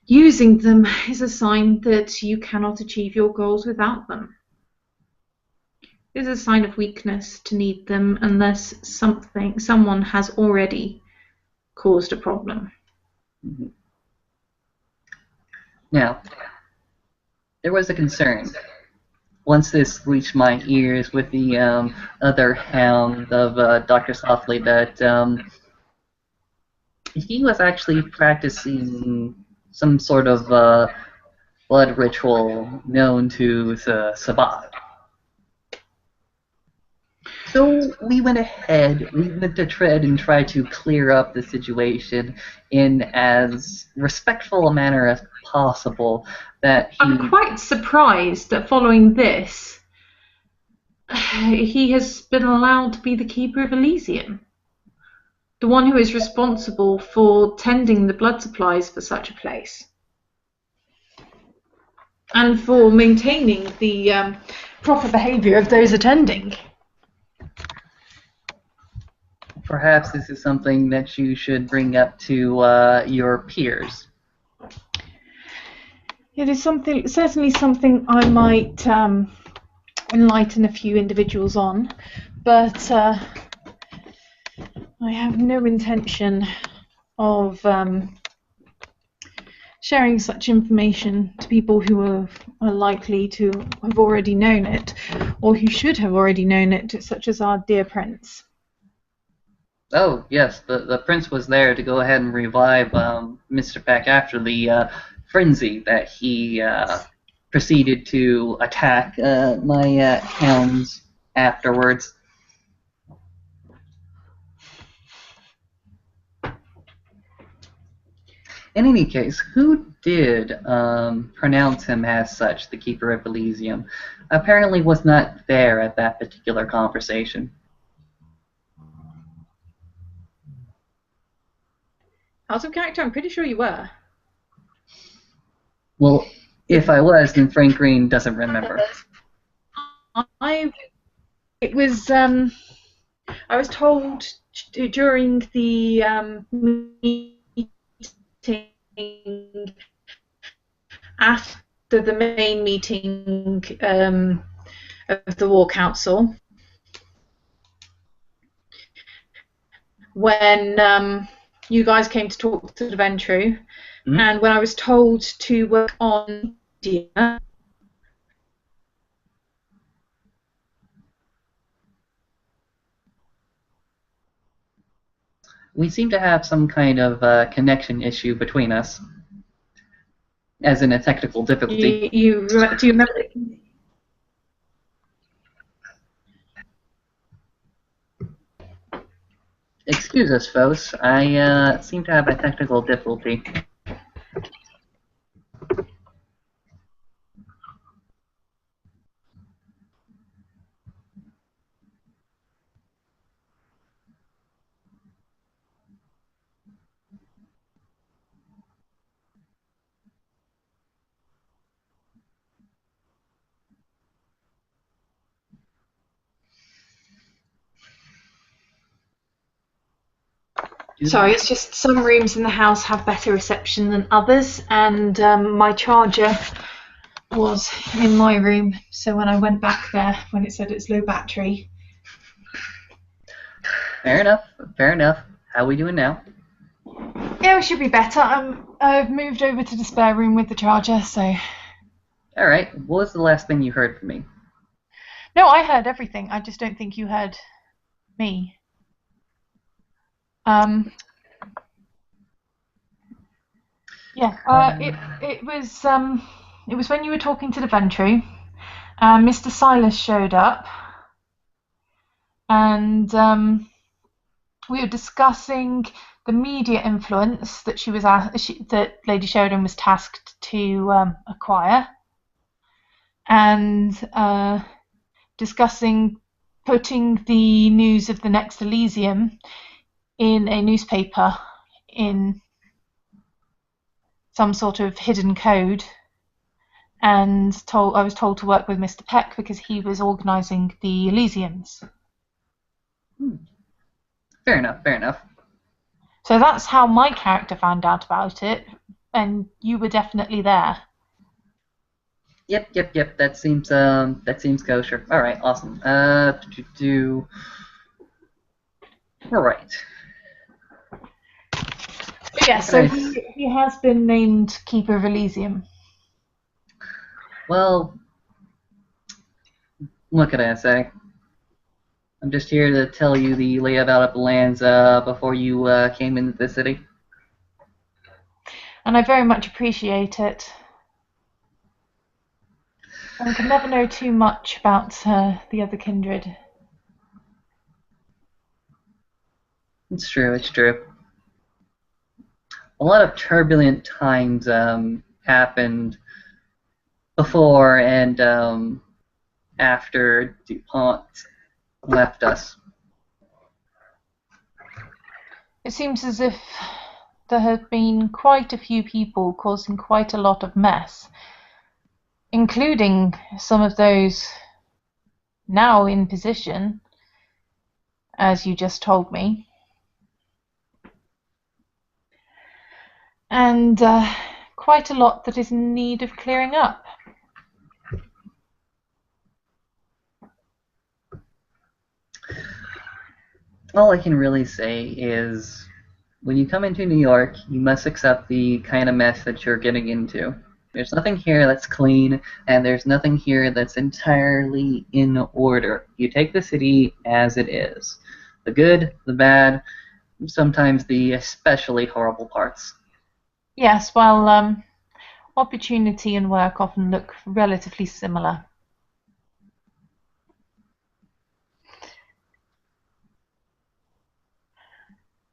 Using them is a sign that you cannot achieve your goals without them. It is a sign of weakness to need them unless someone has already caused a problem.
Mm-hmm. Now, there was a concern. Once this reached my ears with the other hound of Dr. Softly, that he was actually practicing some sort of blood ritual known to the Sabbat. So we went to tread and try to clear up the situation in as respectful a manner as possible.
I'm quite surprised that following this, he has been allowed to be the keeper of Elysium, the one who is responsible for tending the blood supplies for such a place, and for maintaining the proper behaviour of those attending.
Perhaps this is something that you should bring up to your peers.
It is certainly something I might enlighten a few individuals on, but I have no intention of sharing such information to people who are likely to have already known it, or who should have already known it, such as our dear prince.
Oh, yes, the prince was there to go ahead and revive Mr. Peck after the frenzy that he proceeded to attack my hounds afterwards. In any case, who did pronounce him as such, the Keeper of Elysium? Apparently was not there at that particular conversation.
Out of character, I'm pretty sure you were.
Well, if I was, then Frank Green doesn't remember.
I was told during the meeting after the main meeting of the War Council, when you guys came to talk to the Ventru, and when I was told to work on India.
We seem to have some kind of connection issue between us, as in a technical difficulty.
Do you remember?
Excuse us, folks. I seem to have a technical difficulty.
Sorry, it's just some rooms in the house have better reception than others, and my charger was in my room, so when I went back there, when it said it's low battery.
Fair enough, fair enough. How are we doing now?
Yeah, we should be better. I've moved over to the spare room with the charger, so...
Alright, what was the last thing you heard from me?
No, I heard everything. I just don't think you heard me. It was when you were talking to the Ventru. Mr. Silas showed up, and we were discussing the media influence that that Lady Sheridan was tasked to acquire, and discussing putting the news of the next Elysium in a newspaper in some sort of hidden code, and I was told to work with Mr. Peck because he was organising the Elysiums.
Fair enough, fair enough.
So that's how my character found out about it, and you were definitely there.
Yep. That seems kosher. All right, awesome. All right.
Yeah, so he has been named Keeper of Elysium.
Well, what can I say? I'm just here to tell you the layout of the lands before you came into the city.
And I very much appreciate it. One can never know too much about the other kindred.
It's true, it's true. A lot of turbulent times happened before and after DuPont left us.
It seems as if there have been quite a few people causing quite a lot of mess, including some of those now in position, as you just told me. and quite a lot that is in need of clearing up.
All I can really say is when you come into New York, you must accept the kind of mess that you're getting into. There's nothing here that's clean, and there's nothing here that's entirely in order. You take the city as it is. The good, the bad, sometimes the especially horrible parts.
Yes, well, opportunity and work often look relatively similar.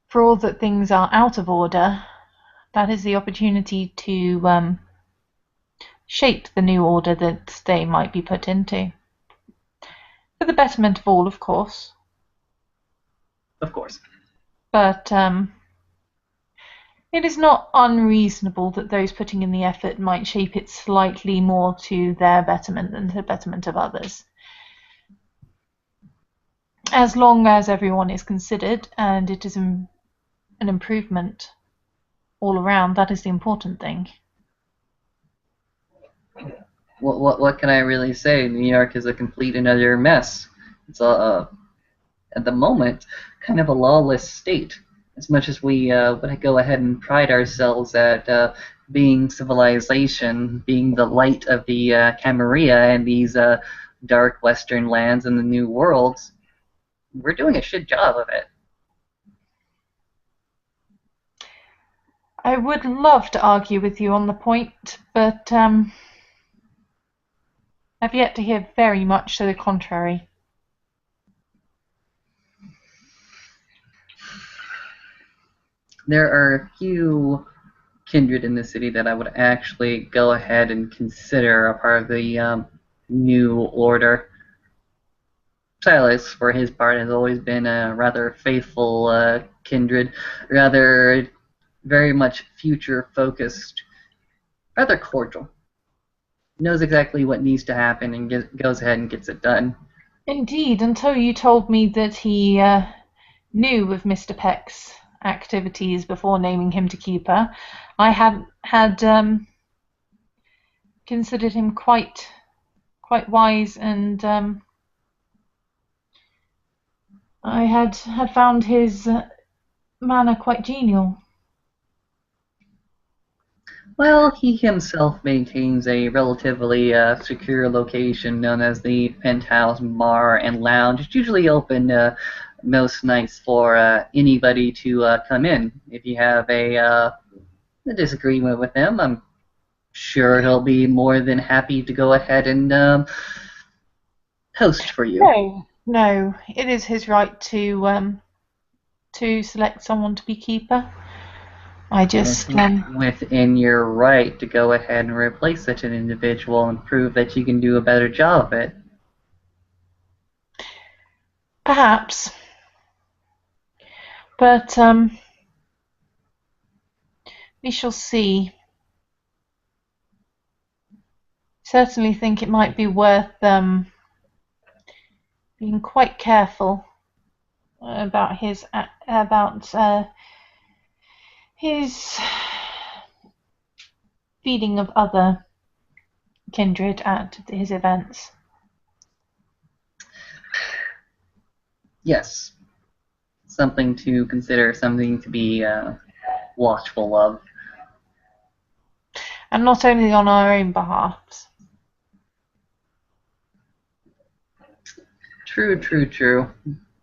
For all that things are out of order, that is the opportunity to shape the new order that they might be put into. For the betterment of all, of course.
Of course.
But it is not unreasonable that those putting in the effort might shape it slightly more to their betterment than to the betterment of others. As long as everyone is considered and it is an improvement all around, that is the important thing.
What can I really say? New York is a complete and utter mess. It's at the moment kind of a lawless state. As much as we would go ahead and pride ourselves at being civilization, being the light of the Camarilla and these dark western lands in the New Worlds, we're doing a shit job of it.
I would love to argue with you on the point, but I've yet to hear very much to the contrary.
There are a few kindred in the city that I would actually go ahead and consider a part of the new order. Silas, for his part, has always been a rather faithful kindred, rather very much future focused, rather cordial. Knows exactly what needs to happen and goes ahead and gets it done.
Indeed, until you told me that he knew of Mr. Peck's activities before naming him to keeper, I had considered him quite wise, and I had found his manner quite genial.
Well, he himself maintains a relatively secure location known as the Penthouse Bar and Lounge. It's usually open most nights for anybody to come in. If you have a disagreement with him, I'm sure he'll be more than happy to go ahead and host for you.
No, no, it is his right to select someone to be keeper. I just
Within your right to go ahead and replace such an individual and prove that you can do a better job of it.
perhaps, but we shall see. Certainly think it might be worth being quite careful about his feeding of other kindred at his events.
Yes, something to consider, something to be watchful of.
And not only on our own behalves.
True, true, true.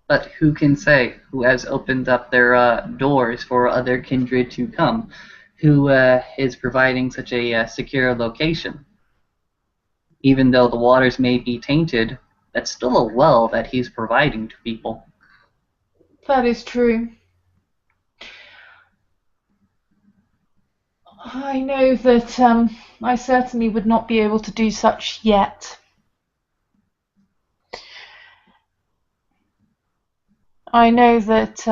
But who can say who has opened up their doors for other kindred to come? Who is providing such a secure location? Even though the waters may be tainted, that's still a well that he's providing to people.
That is true. I know that I certainly would not be able to do such yet. I know that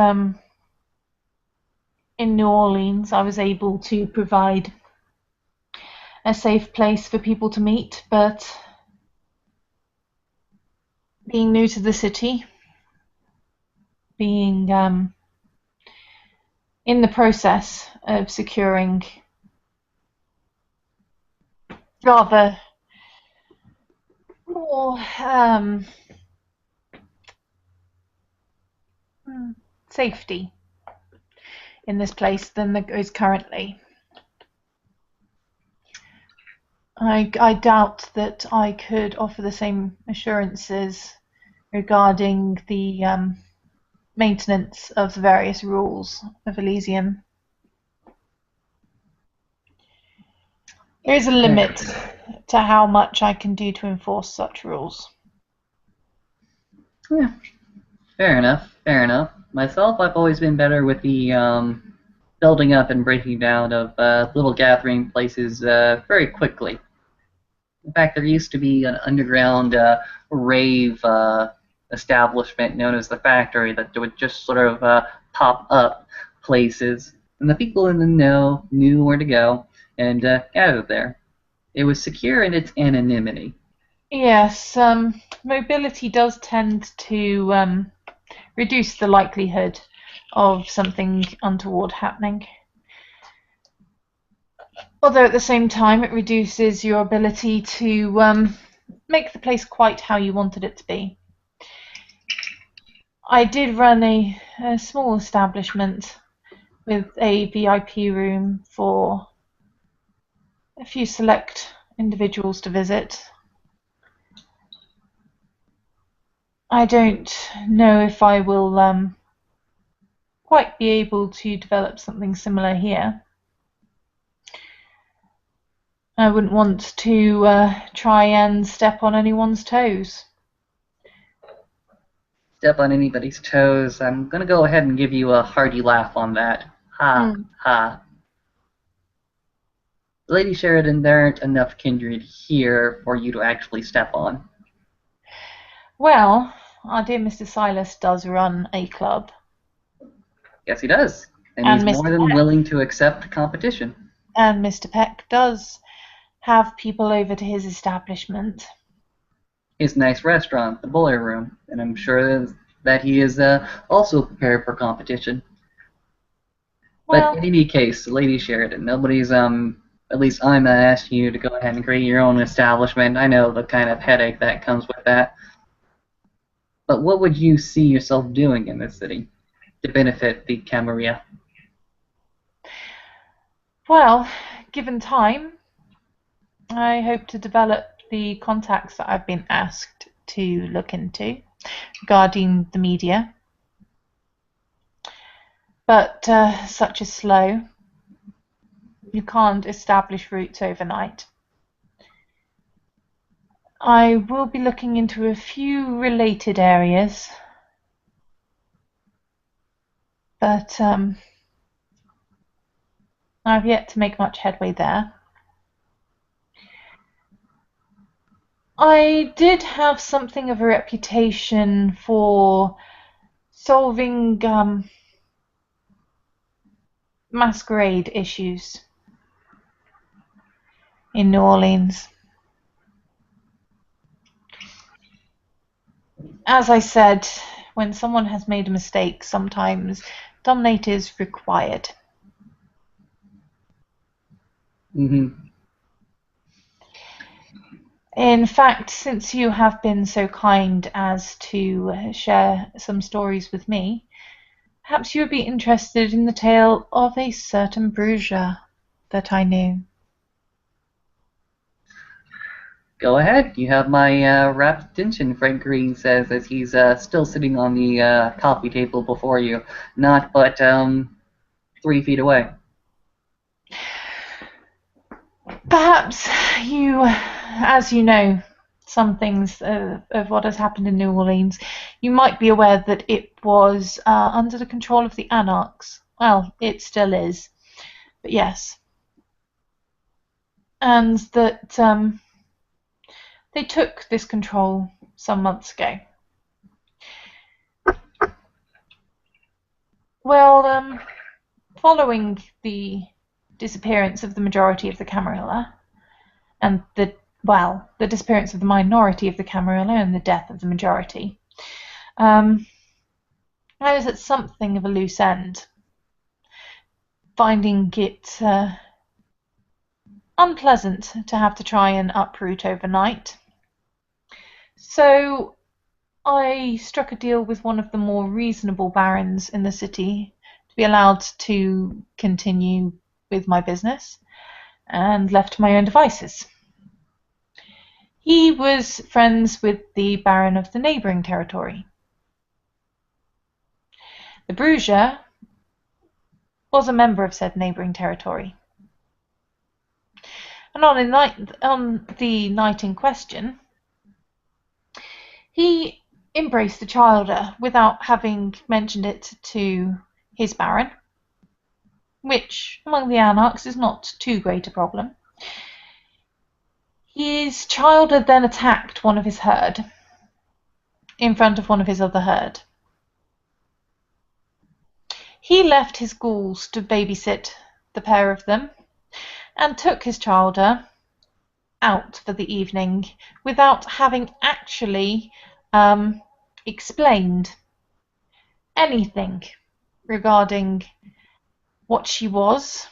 in New Orleans I was able to provide a safe place for people to meet, but being new to the city, being in the process of securing rather more safety in this place than there is currently. I doubt that I could offer the same assurances regarding the maintenance of the various rules of Elysium. There is a limit to how much I can do to enforce such rules.
Yeah, fair enough. Fair enough. Myself, I've always been better with the building up and breaking down of little gathering places very quickly. In fact, there used to be an underground rave establishment known as the Factory that would just sort of pop up places, and the people in the know knew where to go and gathered there. It was secure in its anonymity.
Yes, mobility does tend to reduce the likelihood of something untoward happening. Although at the same time it reduces your ability to make the place quite how you wanted it to be. I did run a small establishment with a VIP room for a few select individuals to visit. I don't know if I will quite be able to develop something similar here. I wouldn't want to try and step on anyone's toes.
Step on anybody's toes. I'm going to go ahead and give you a hearty laugh on that. Ha, ha. Lady Sheridan, there aren't enough kindred here for you to actually step on.
Well, our dear Mr. Silas does run a club.
Yes, he does. And he's more than willing to accept competition.
And Mr. Peck does have people over to his establishment.
His nice restaurant, the Boiler Room, and I'm sure that he is also prepared for competition. Well, but in any case, Lady Sheridan, nobody's at least I'm not asking you to go ahead and create your own establishment. I know the kind of headache that comes with that. But what would you see yourself doing in this city to benefit the Camarilla?
Well, given time, I hope to develop the contacts that I've been asked to look into regarding the media. But such is slow. You can't establish roots overnight. I will be looking into a few related areas, but I've yet to make much headway there. I did have something of a reputation for solving masquerade issues in New Orleans. As I said, when someone has made a mistake, sometimes dominate is required. In fact, since you have been so kind as to share some stories with me, perhaps you would be interested in the tale of a certain Bruiser that I knew.
Go ahead. You have my rapt attention, Frank Green says, as he's still sitting on the coffee table before you, not but 3 feet away.
Perhaps you, as you know, some things of what has happened in New Orleans, you might be aware that it was under the control of the Anarchs. Well, it still is, but yes. And that they took this control some months ago. Well, following the disappearance of the majority of the Camarilla, and the disappearance of the minority of the Camarilla and the death of the majority, I was at something of a loose end. finding it unpleasant to have to try and uproot overnight. So I struck a deal with one of the more reasonable barons in the city to be allowed to continue with my business, and left to my own devices. He was friends with the baron of the neighbouring territory. The Bruiser was a member of said neighbouring territory. And on the night in question, he embraced the childer without having mentioned it to his baron, which among the anarchs is not too great a problem. His childer then attacked one of his herd in front of one of his other herd. He left his ghouls to babysit the pair of them and took his childer out for the evening without having actually explained anything regarding what she was,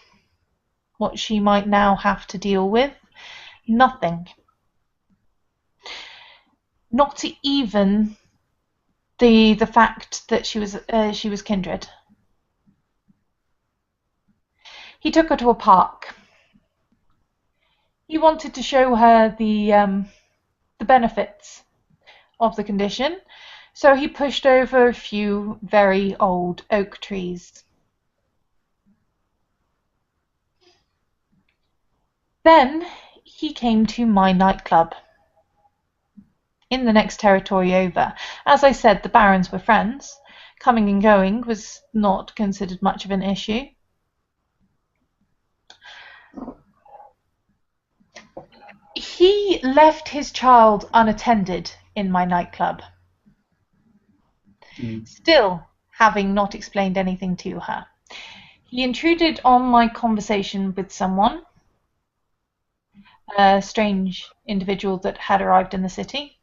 what she might now have to deal with. Nothing. Not even the fact that she was kindred. He took her to a park. He wanted to show her the benefits of the condition, so he pushed over a few very old oak trees. Then he came to my nightclub in the next territory over. As I said, the barons were friends. Coming and going was not considered much of an issue. He left his child unattended in my nightclub, still having not explained anything to her. He intruded on my conversation with someone, a strange individual that had arrived in the city.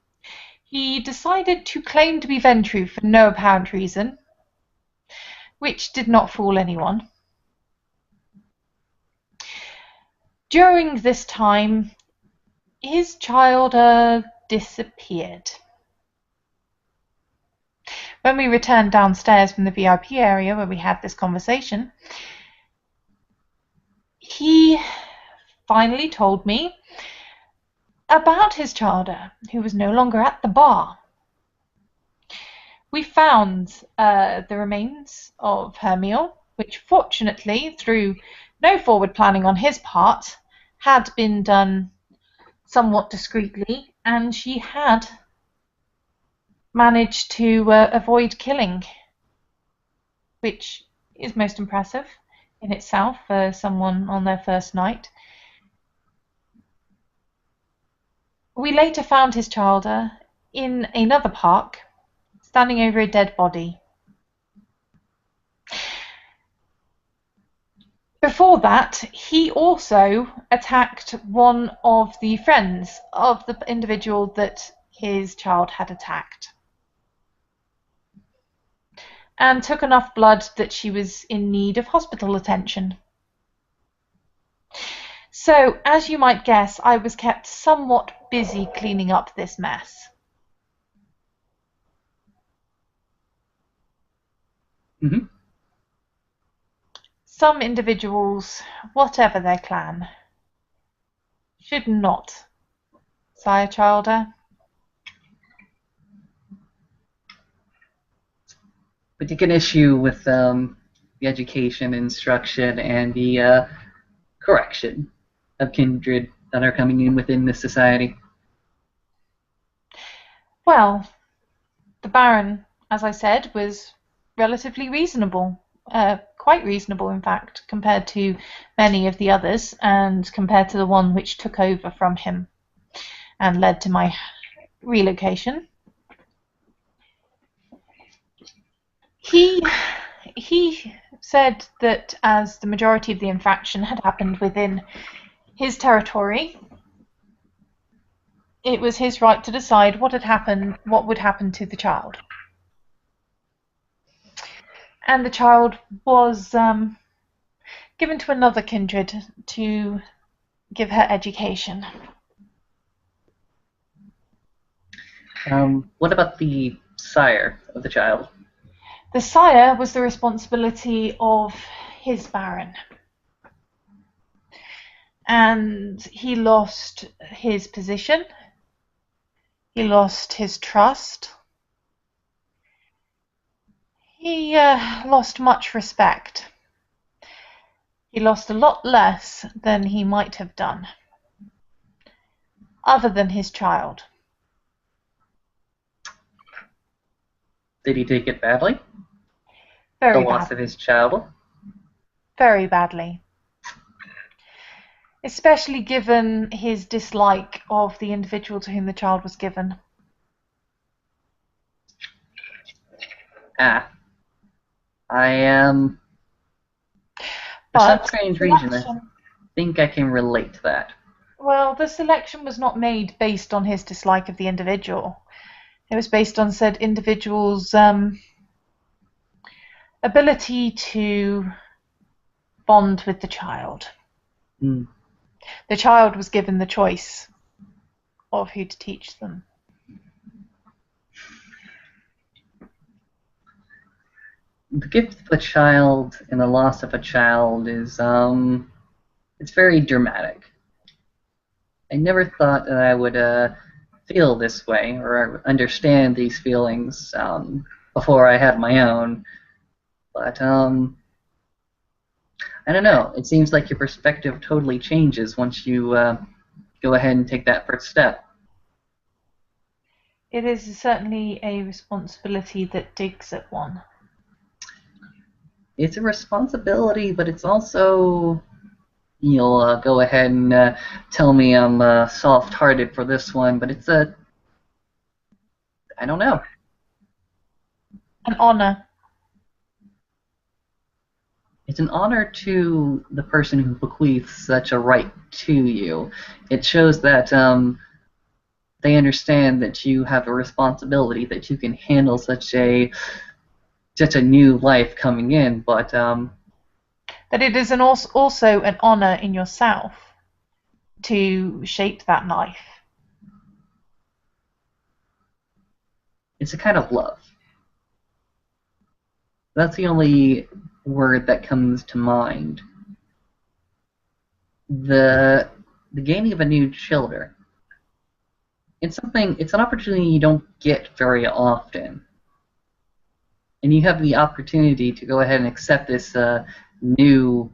He decided to claim to be Ventru for no apparent reason, which did not fool anyone. During this time, his child disappeared. When we returned downstairs from the VIP area where we had this conversation, he finally told me about his childer, who was no longer at the bar. We found the remains of her meal, which fortunately, through no forward planning on his part, had been done somewhat discreetly, and she had managed to avoid killing, which is most impressive in itself for someone on their first night. We later found his childer in another park, standing over a dead body. Before that, he also attacked one of the friends of the individual that his child had attacked, and took enough blood that she was in need of hospital attention. So, as you might guess, I was kept somewhat busy cleaning up this mess.
Mm-hmm.
Some individuals, whatever their clan, should not sire childer.
But you can issue with the education, instruction, and the correction of kindred that are coming in within this society.
Well, the Baron, as I said, was relatively reasonable. Quite reasonable, in fact, compared to many of the others, and compared to the one which took over from him and led to my relocation. He said that as the majority of the infraction had happened within his territory, it was his right to decide what would happen to the child. And the child was given to another kindred to give her education.
What about the sire of the child?
The sire was the responsibility of his baron, and he lost his position, he lost his trust, he lost much respect. He lost a lot less than he might have done, other than his child.
Did he take it badly?
Very
The loss
badly.
of his child?
Very badly. Especially given his dislike of the individual to whom the child was given.
Ah. I am... For some
But
strange reason, I think I can relate to that.
well, the selection was not made based on his dislike of the individual. It was based on said individual's ability to bond with the child.
Mm.
The child was given the choice of who to teach them.
The gift of a child and the loss of a child is, it's very dramatic. I never thought that I would feel this way or understand these feelings before I had my own. But, I don't know. It seems like your perspective totally changes once you go ahead and take that first step.
It is certainly a responsibility that digs at one.
It's a responsibility, but it's also... You'll go ahead and tell me I'm soft-hearted for this one, but it's a... I don't know.
An honor.
It's an honor to the person who bequeaths such a right to you. It shows that they understand that you have a responsibility, that you can handle such a new life coming in, but
That it is also an honor in yourself to shape that life.
it's a kind of love. That's the only word that comes to mind. The gaining of a new children. It's an opportunity you don't get very often. And you have the opportunity to go ahead and accept this new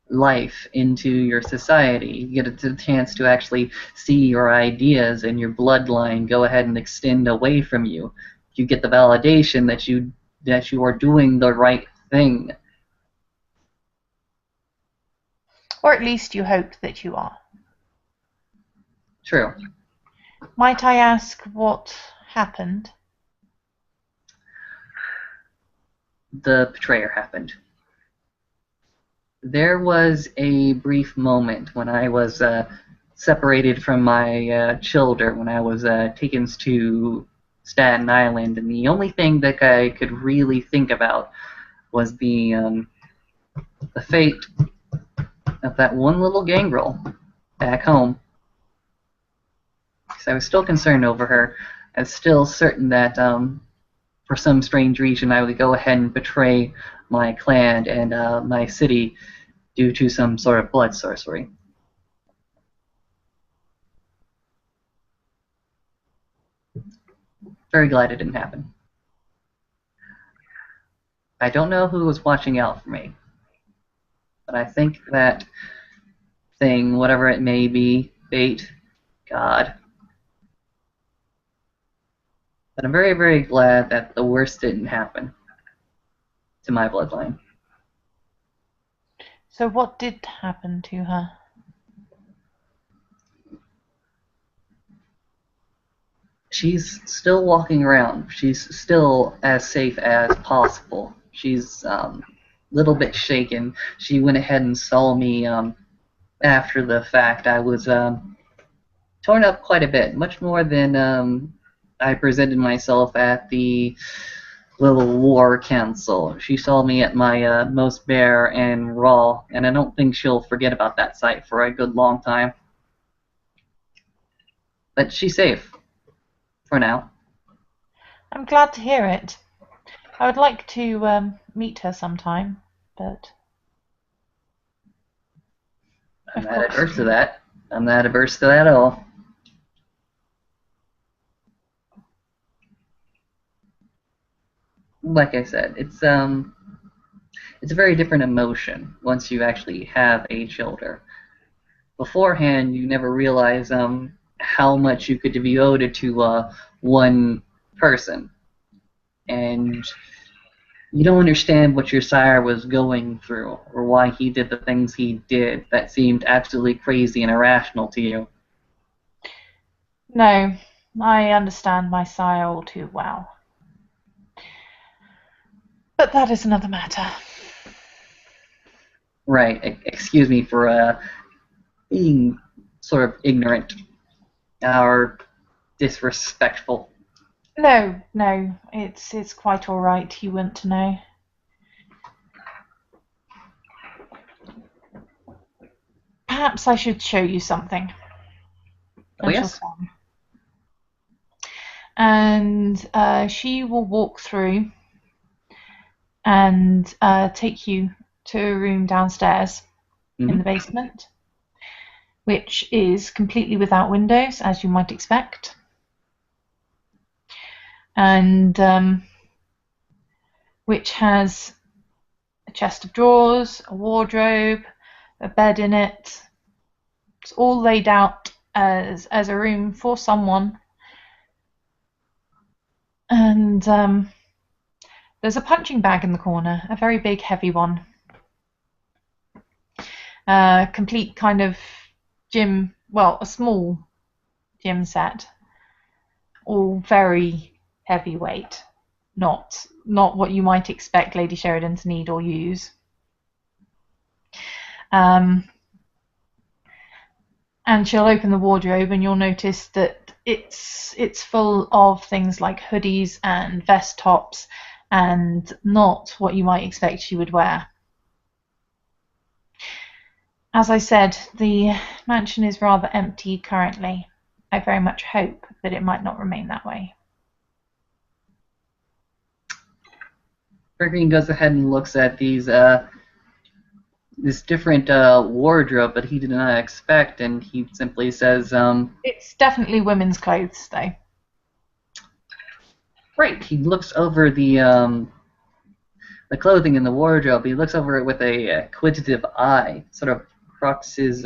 life into your society. You get a chance to actually see your ideas and your bloodline go ahead and extend away from you. You get the validation that you are doing the right thing.
Or at least you hope that you are.
True.
Might I ask what happened?
The betrayer happened. There was a brief moment when I was separated from my children, when I was taken to Staten Island, and the only thing that I could really think about was the fate of that one little gangrel back home. Because I was still concerned over her. I was still certain that for some strange reason I would go ahead and betray my clan and my city due to some sort of blood sorcery. Very glad it didn't happen. I don't know who was watching out for me, but I think that thing, whatever it may be, fate, God. But I'm very, very glad that the worst didn't happen to my bloodline.
So what did happen to her?
She's still walking around. She's still as safe as possible. She's a little bit shaken. She went ahead and saw me after the fact. I was torn up quite a bit, much more than I presented myself at the little war council. She saw me at my most bare and raw, and I don't think she'll forget about that sight for a good long time. But she's safe for now.
I'm glad to hear it. I would like to meet her sometime, but
I'm
of
not
course.
adverse to that. I'm not adverse to that at all. Like I said, it's a very different emotion once you actually have a children. Beforehand, you never realize how much you could devote it to one person, and you don't understand what your sire was going through or why he did the things he did that seemed absolutely crazy and irrational to you.
No, I understand my sire all too well. But that is another matter.
Right. Excuse me for being sort of ignorant or disrespectful.
No, no, it's quite all right. You want to know. Perhaps I should show you something.
Oh
And she'll
yes.
come. And she will walk through and take you to a room downstairs in the
Mm-hmm.
basement, which is completely without windows, as you might expect, and which has a chest of drawers, a wardrobe, a bed in it. It's all laid out as a room for someone. And there's a punching bag in the corner, a very big, heavy one. Complete kind of gym, well, a small gym set, all very heavyweight. Not what you might expect Lady Sheridan to need or use. Um, and she'll open the wardrobe, and you'll notice that it's full of things like hoodies and vest tops, and not what you might expect she would wear. As I said, the mansion is rather empty currently. I very much hope that it might not remain that way.
Green goes ahead and looks at these this different wardrobe that he did not expect, and he simply says,
It's definitely women's clothes, though.
"Right." He looks over the clothing in the wardrobe. He looks over it with a inquisitive eye, sort of crux his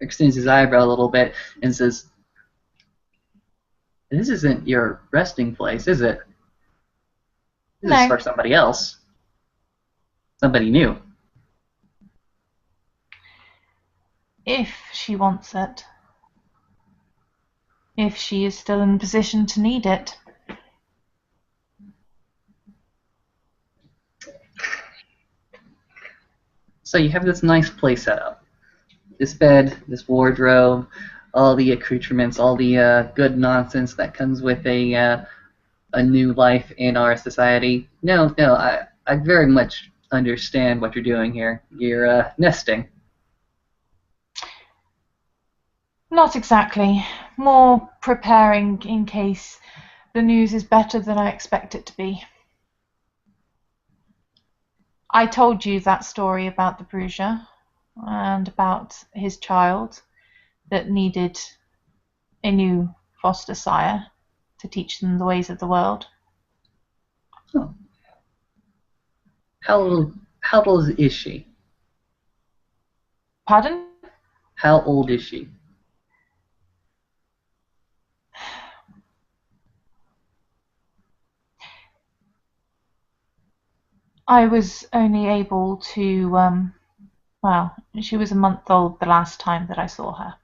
extends his eyebrow a little bit, and says, "This isn't your resting place, is it? This is
No,
for somebody else, somebody new."
if she wants it. If she is still in a position to need it.
So you have this nice place set up. This bed, this wardrobe, all the accoutrements, all the good nonsense that comes with a new life in our society. No, no, I very much understand what you're doing here. You're nesting.
Not exactly. More preparing in case the news is better than I expect it to be. I told you that story about the Bruja and about his child that needed a new foster sire to teach them the ways of the world.
Oh. How old is she?
Pardon?
How old is she?
I was only able to, well, she was a month old the last time that I saw her.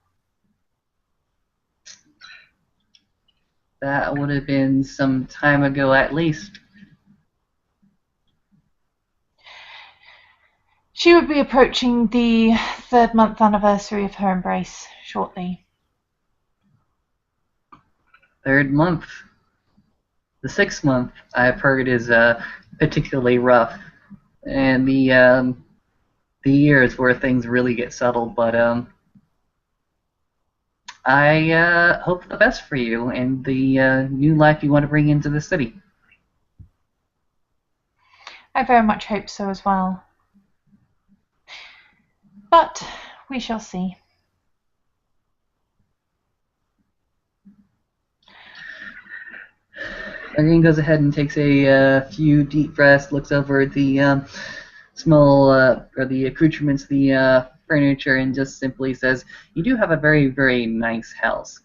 That would have been some time ago at least.
She would be approaching the 3rd-month anniversary of her embrace shortly.
3rd month. The 6th month I've heard is particularly rough, and the year is where things really get settled. But I hope the best for you and the new life you want to bring into the city.
I very much hope so as well. But we shall see.
Irene goes ahead and takes a few deep breaths, looks over at the small or the accoutrements, the furniture, and just simply says, "You do have a very, very nice house."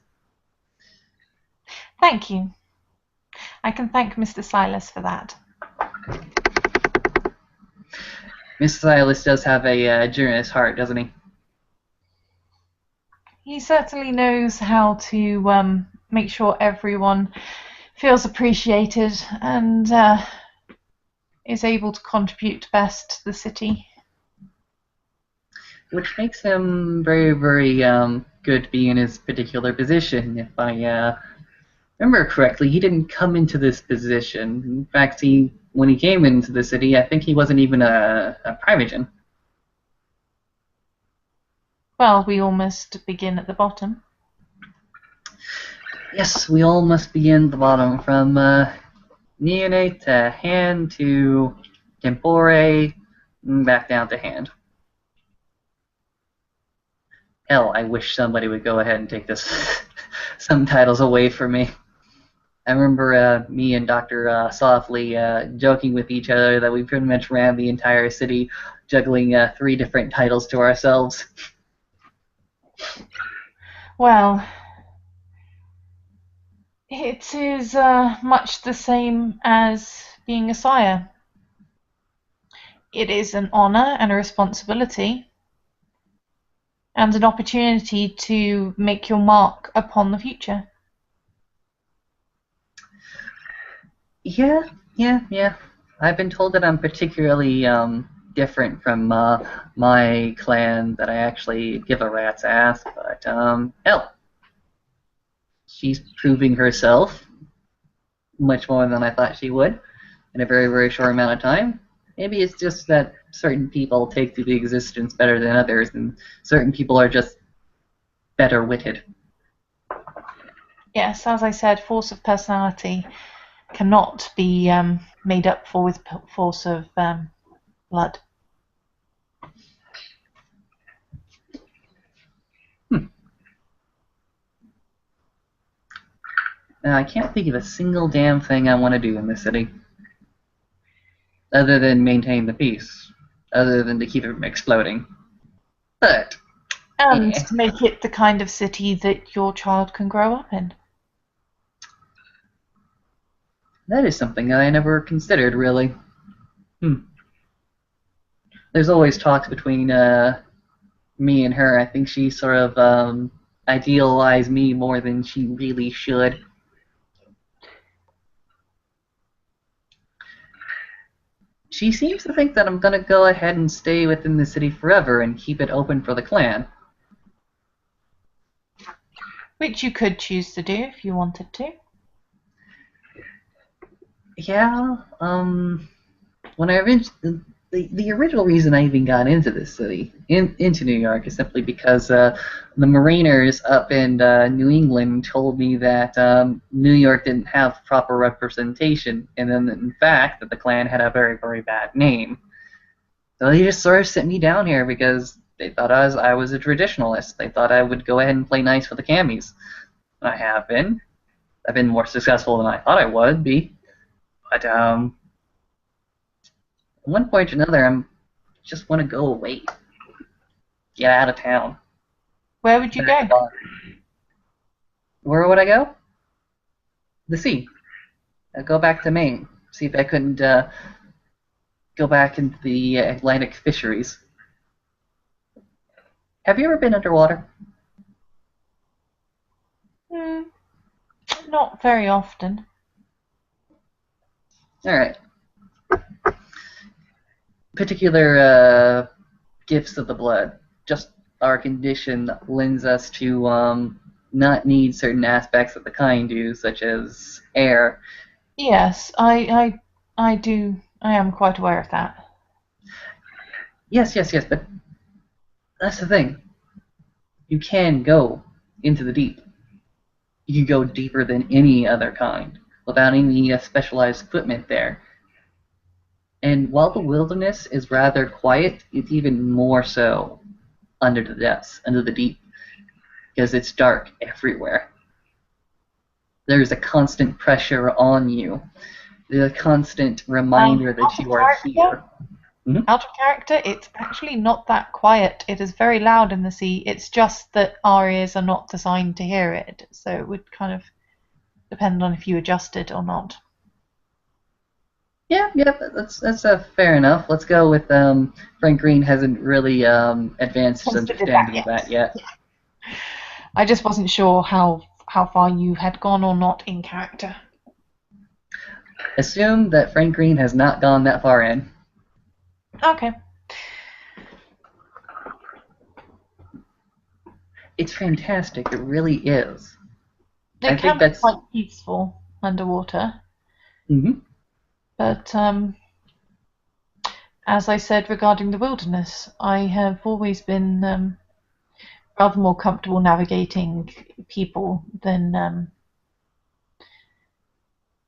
Thank you. I can thank Mr. Silas for that.
Mr. Silas does have a generous heart, doesn't he?
He certainly knows how to make sure everyone feels appreciated and is able to contribute best to the city.
Which makes him very, very good to be in his particular position. If I remember correctly, he didn't come into this position. In fact, when he came into the city, I think he wasn't even a primogen.
Well, we all must begin at the bottom.
Yes, we all must begin at the bottom, from neonate to hand to tempore, back down to hand. Hell, I wish somebody would go ahead and take this some titles away from me. I remember me and Dr. Softly joking with each other that we pretty much ran the entire city, juggling 3 different titles to ourselves.
Well, it is much the same as being a sire. It is an honor and a responsibility, and an opportunity to make your mark upon the future.
Yeah. I've been told that I'm particularly different from my clan, that I actually give a rat's ass, but hell, she's proving herself much more than I thought she would in a very, very short amount of time. Maybe it's just that certain people take to the existence better than others, and certain people are just better witted.
Yes, as I said, force of personality cannot be made up for with force of blood.
Now, I can't think of a single damn thing I want to do in this city, other than maintain the peace, other than to keep it from exploding. But
And
yeah,
to make it the kind of city that your child can grow up in.
that is something that I never considered, really. There's always talks between me and her. I think she sort of idealized me more than she really should. She seems to think that I'm going to go ahead and stay within the city forever and keep it open for the clan.
Which you could choose to do if you wanted to.
Yeah, when the original reason I even got into this city, into New York, is simply because the Mariners up in New England told me that New York didn't have proper representation, and then in fact that the Klan had a very, very bad name. So they just sort of sent me down here because they thought I was a traditionalist. They thought I would go ahead and play nice for the cammies. And I have been. I've been more successful than I thought I would be. But at one point or another, I just want to go away, get out of town.
Where would you go?
Where would I go? The sea. I'd go back to Maine. See if I couldn't go back into the Atlantic fisheries. Have you ever been underwater?
Not very often.
All right. Particular gifts of the blood. Just our condition lends us to not need certain aspects that the kind do, such as air.
Yes, I do. I am quite aware of that.
Yes, yes, yes, but that's the thing. You can go into the deep. You can go deeper than any other kind without any specialized equipment there. And while the wilderness is rather quiet, it's even more so under the depths, under the deep, because it's dark everywhere. There's a constant pressure on you. There's a constant reminder that
Out of
you are
character.
here. Mhm.
Out of character. It's actually not that quiet. It is very loud in the sea. It's just that our ears are not designed to hear it, so it would kind of depend on if you adjust it or not.
Yeah, yeah, that's fair enough. Let's go with Frank Green hasn't really advanced his
Considered that
understanding of
yet.
that yet.
I just wasn't sure how far you had gone or not in character.
Assume that Frank Green has not gone that far in.
Okay.
It's fantastic. It really is. I
It
think
can be
that's.
quite peaceful underwater,
Mhm.
but as I said regarding the wilderness, I have always been rather more comfortable navigating people than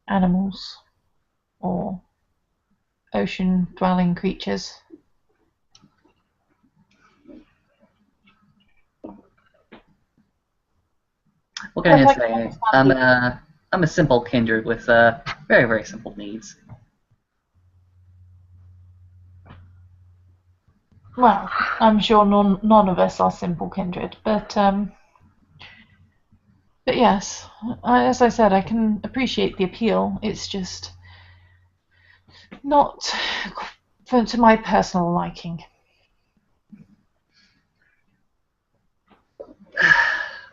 animals or ocean-dwelling creatures.
What can
But
I
I can
say?
understand the
I'm a simple kindred with very very simple needs.
well, I'm sure none of us are simple kindred, but yes, as I said, I can appreciate the appeal. It's just not to my personal liking.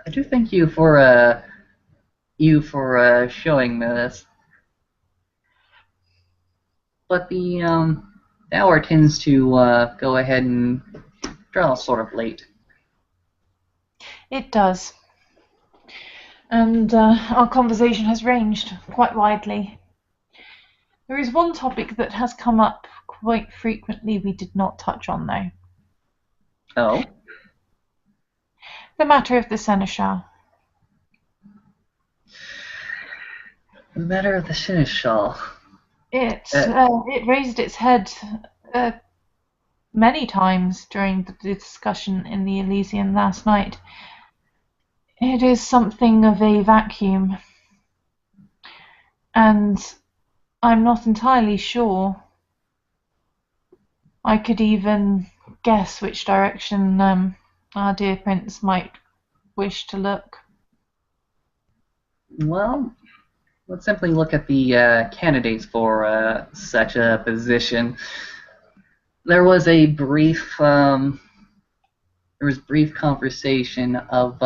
I do thank you for showing me this, but the hour tends to go ahead and draw sort of late.
It does, and our conversation has ranged quite widely. There is one topic that has come up quite frequently we did not touch on, though.
Oh,
The matter of the seneschal.
the matter of the seneschal.
It
Uh,
it raised its head uh, many times during the discussion in the Elysian last night. It is something of a vacuum, and I'm not entirely sure I could even guess which direction our dear prince might wish to look.
well, let's simply look at the candidates for such a position. There was a brief conversation of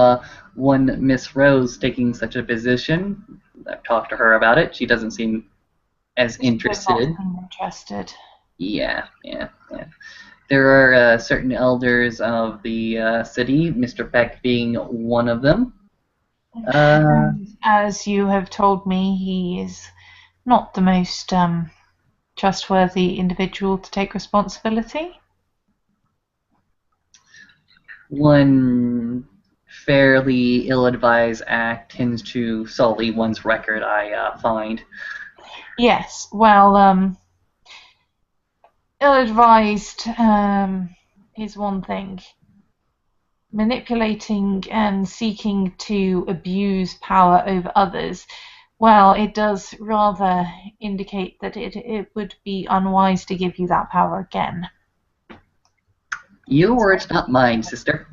one Miss Rose taking such a position. I've talked to her about it. She doesn't seem as
She does not
interested.
seem interested.
Yeah, yeah, yeah. There are certain elders of the city, Mr. Peck being one of them. Uh,
And as you have told me, he is not the most trustworthy individual to take responsibility.
One fairly ill-advised act tends to sully one's record, I find.
Yes, well, ill-advised is one thing. Manipulating and seeking to abuse power over others, well, it does rather indicate that it would be unwise to give you that power again.
Your words, not mine, sister.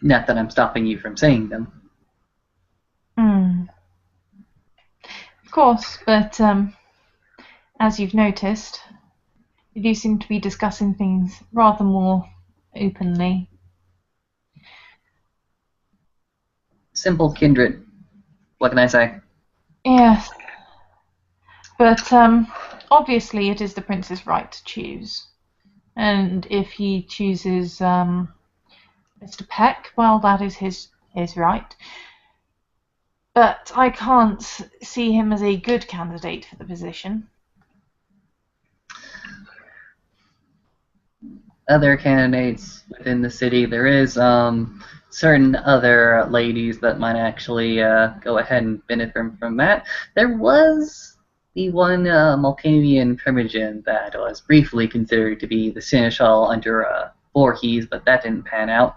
Not that I'm stopping you from saying them.
Hmm. Of course, but as you've noticed, you do seem to be discussing things rather more openly.
Simple kindred. What can I say?
Yes, but obviously it is the prince's right to choose. And if he chooses Mr. Peck, well, that is his right. but I can't see him as a good candidate for the position.
Other candidates within the city, there is certain other ladies that might actually go ahead and benefit from that. There was the one Malkavian Primogen that was briefly considered to be the Seneschal under Voorhees, but that didn't pan out.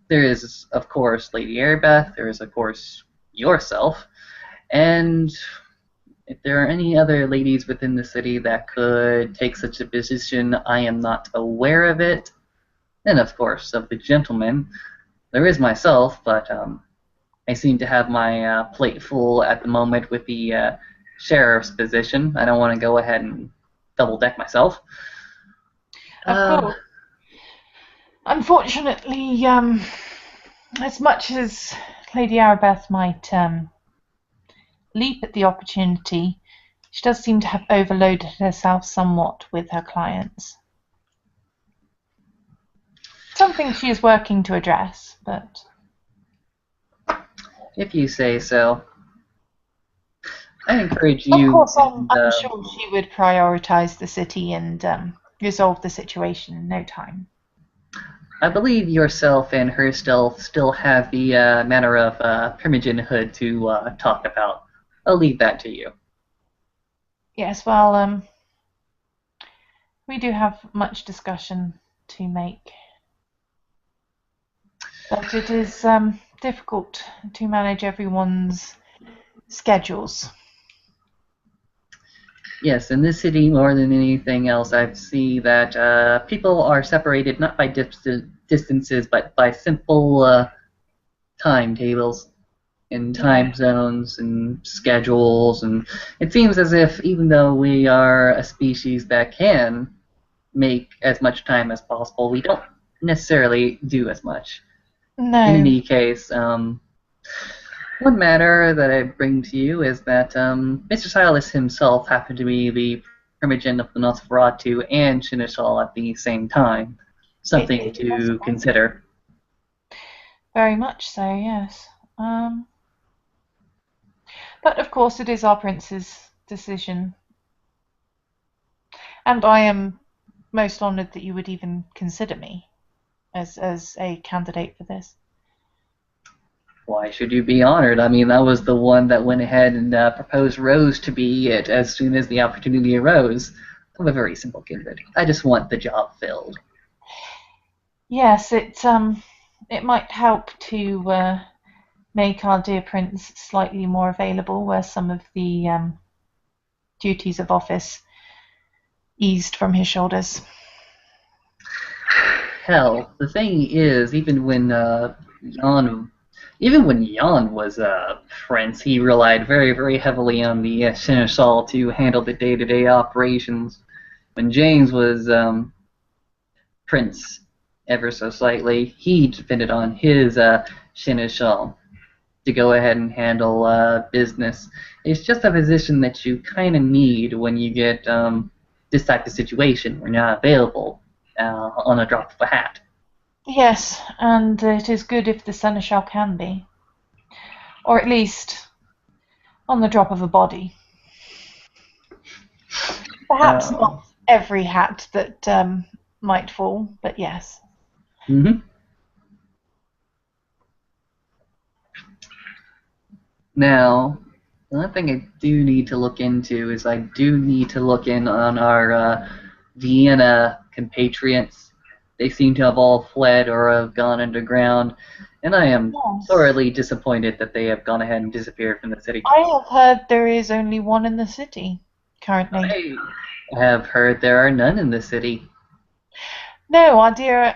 There is, of course, Lady Airbeth. There is, of course, yourself. And if there are any other ladies within the city that could take such a position, I am not aware of it. And, of course, of the gentlemen, there is myself, but I seem to have my plate full at the moment with the sheriff's position. I don't want to go ahead and double-deck myself.
Of course. Unfortunately, as much as Lady Arabeth might leap at the opportunity, she does seem to have overloaded herself somewhat with her clients. Something she is working to address, but...
If you say so. I encourage you...
Of course, I'm sure she would prioritize the city and resolve the situation in no time.
I believe yourself and her still have the manner of primogenhood to talk about. I'll leave that to you.
Yes, well, we do have much discussion to make. But it is difficult to manage everyone's schedules.
Yes, in this city, more than anything else, I see that people are separated not by distances, but by simple timetables and time zones and schedules. And it seems as if, even though we are a species that can make as much time as possible, we don't necessarily do as much.
No.
In any case, one matter that I bring to you is that Mr. Silas himself happened to be the primogen of the Nosferatu and Seneschal at the same time. Something to consider.
Very much so, yes. But of course it is our prince's decision. And I am most honoured that you would even consider me as a candidate for this.
Why should you be honored? I mean, that was the one that went ahead and proposed Rose to be it as soon as the opportunity arose. I'm a very simple candidate. I just want the job filled.
Yes, it might help to make our dear prince slightly more available where some of the duties of office eased from his shoulders.
Hell, the thing is, even when Jan was prince, he relied very, very heavily on the Seneschal to handle the day-to-day operations. When James was prince, ever so slightly, he depended on his Seneschal to go ahead and handle business. It's just a position that you kind of need when you get this type of situation where you're not available on a drop of a hat.
Yes, and it is good if the Seneschal can be. Or at least on the drop of a body. Perhaps not every hat that might fall, but yes.
Mm-hmm. Now, one thing I do need to look into is I do need to look in on our Vienna compatriots. They seem to have all fled or have gone underground, and I am sorely disappointed that they have gone ahead and disappeared from the city.
I have heard there is only one in the city currently.
I have heard there are none in the city.
No, our dear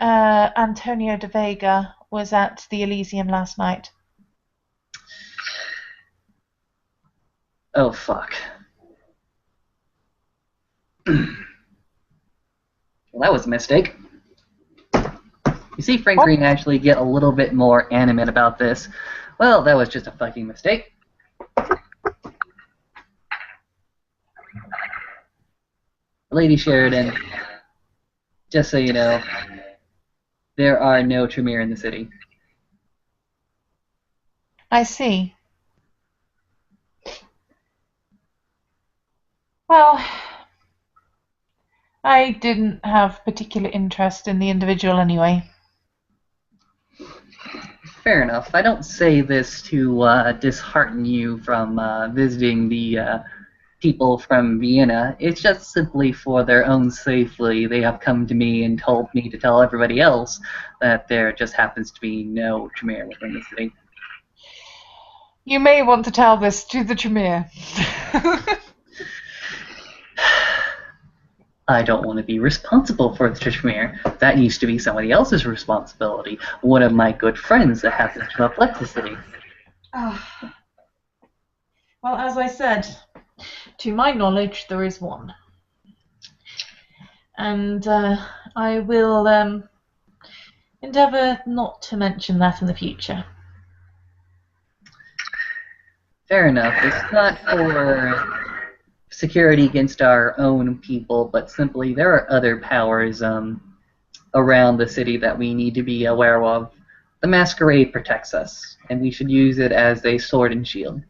Antonio de Vega was at the Elysium last night.
Oh, fuck. Well, that was a mistake. You see Frank Green actually get a little bit more animate about this. Well, that was just a fucking mistake. Lady Sheridan, just so you know, there are no Tremere in the city.
I see. Well, I didn't have particular interest in the individual anyway.
Fair enough. I don't say this to dishearten you from visiting the people from Vienna. It's just simply for their own safety. They have come to me and told me to tell everybody else that there just happens to be no Tremere within the city.
You may want to tell this to the Tremere.
I don't want to be responsible for the Tremere. That used to be somebody else's responsibility. One of my good friends that happens to have left the city.
Well, as I said, to my knowledge, there is one. And I will endeavour not to mention that in the future.
Fair enough. It's not for security against our own people, but simply there are other powers around the city that we need to be aware of. The masquerade protects us, and we should use it as a sword and shield.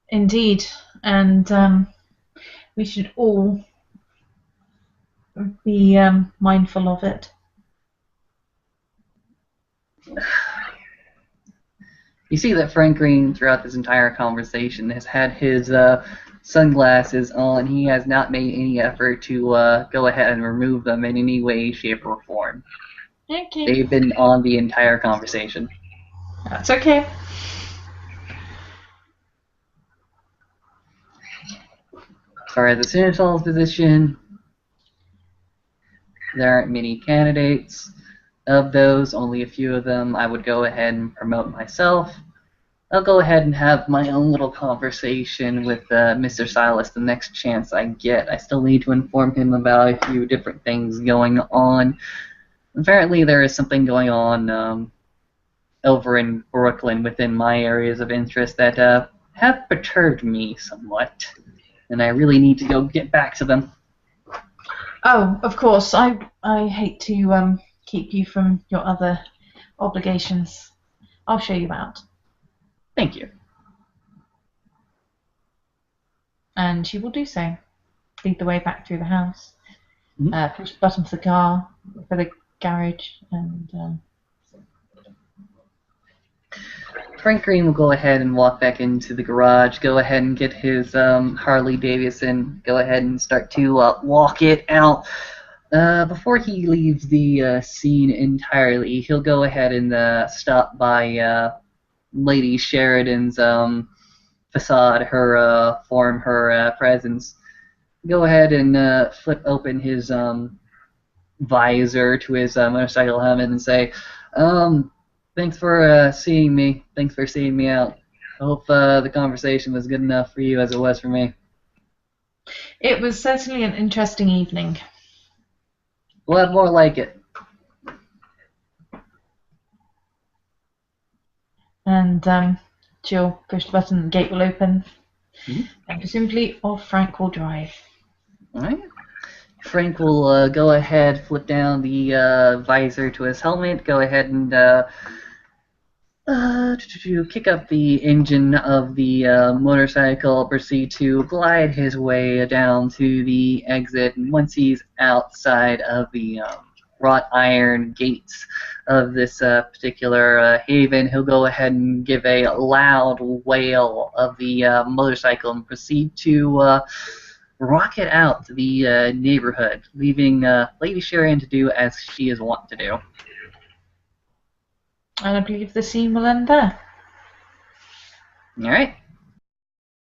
Indeed, and we should all be mindful of it.
You see that Frank Green, throughout this entire conversation, has had his sunglasses on. He has not made any effort to go ahead and remove them in any way, shape, or form.
Okay.
They've been on the entire conversation.
That's okay.
As far as the Seneschal's position, there aren't many candidates. Of those, only a few of them I would go ahead and promote myself. I'll go ahead and have my own little conversation with Mr. Silas the next chance I get. I still need to inform him about a few different things going on. Apparently there is something going on over in Brooklyn within my areas of interest that have perturbed me somewhat. And I really need to go get back to them.
Oh, of course. I hate to keep you from your other obligations. I'll show you out.
Thank you.
And she will do so. Lead the way back through the house.
Mm-hmm.
Push the button for the car, for the garage, and...
Frank Green will go ahead and walk back into the garage, go ahead and get his Harley Davidson, go ahead and start to walk it out. Before he leaves the scene entirely, he'll go ahead and stop by Lady Sheridan's facade, her form, her presence. Go ahead and flip open his visor to his motorcycle helmet and say, thanks for seeing me. Thanks for seeing me out. I hope the conversation was good enough for you as it was for me.
It was certainly an interesting evening.
We'll have more like it.
And she'll push the button, the gate will open,
Mm-hmm.
and presumably off Frank will drive.
Alright. Frank will go ahead, flip down the visor to his helmet, go ahead and kick up the engine of the motorcycle, proceed to glide his way down to the exit, and once he's outside of the wrought iron gates of this particular haven, he'll go ahead and give a loud wail of the motorcycle and proceed to rocket out to the neighborhood, leaving Lady Sheridan to do as she is wont to do.
And I believe the scene will end there.
Alright.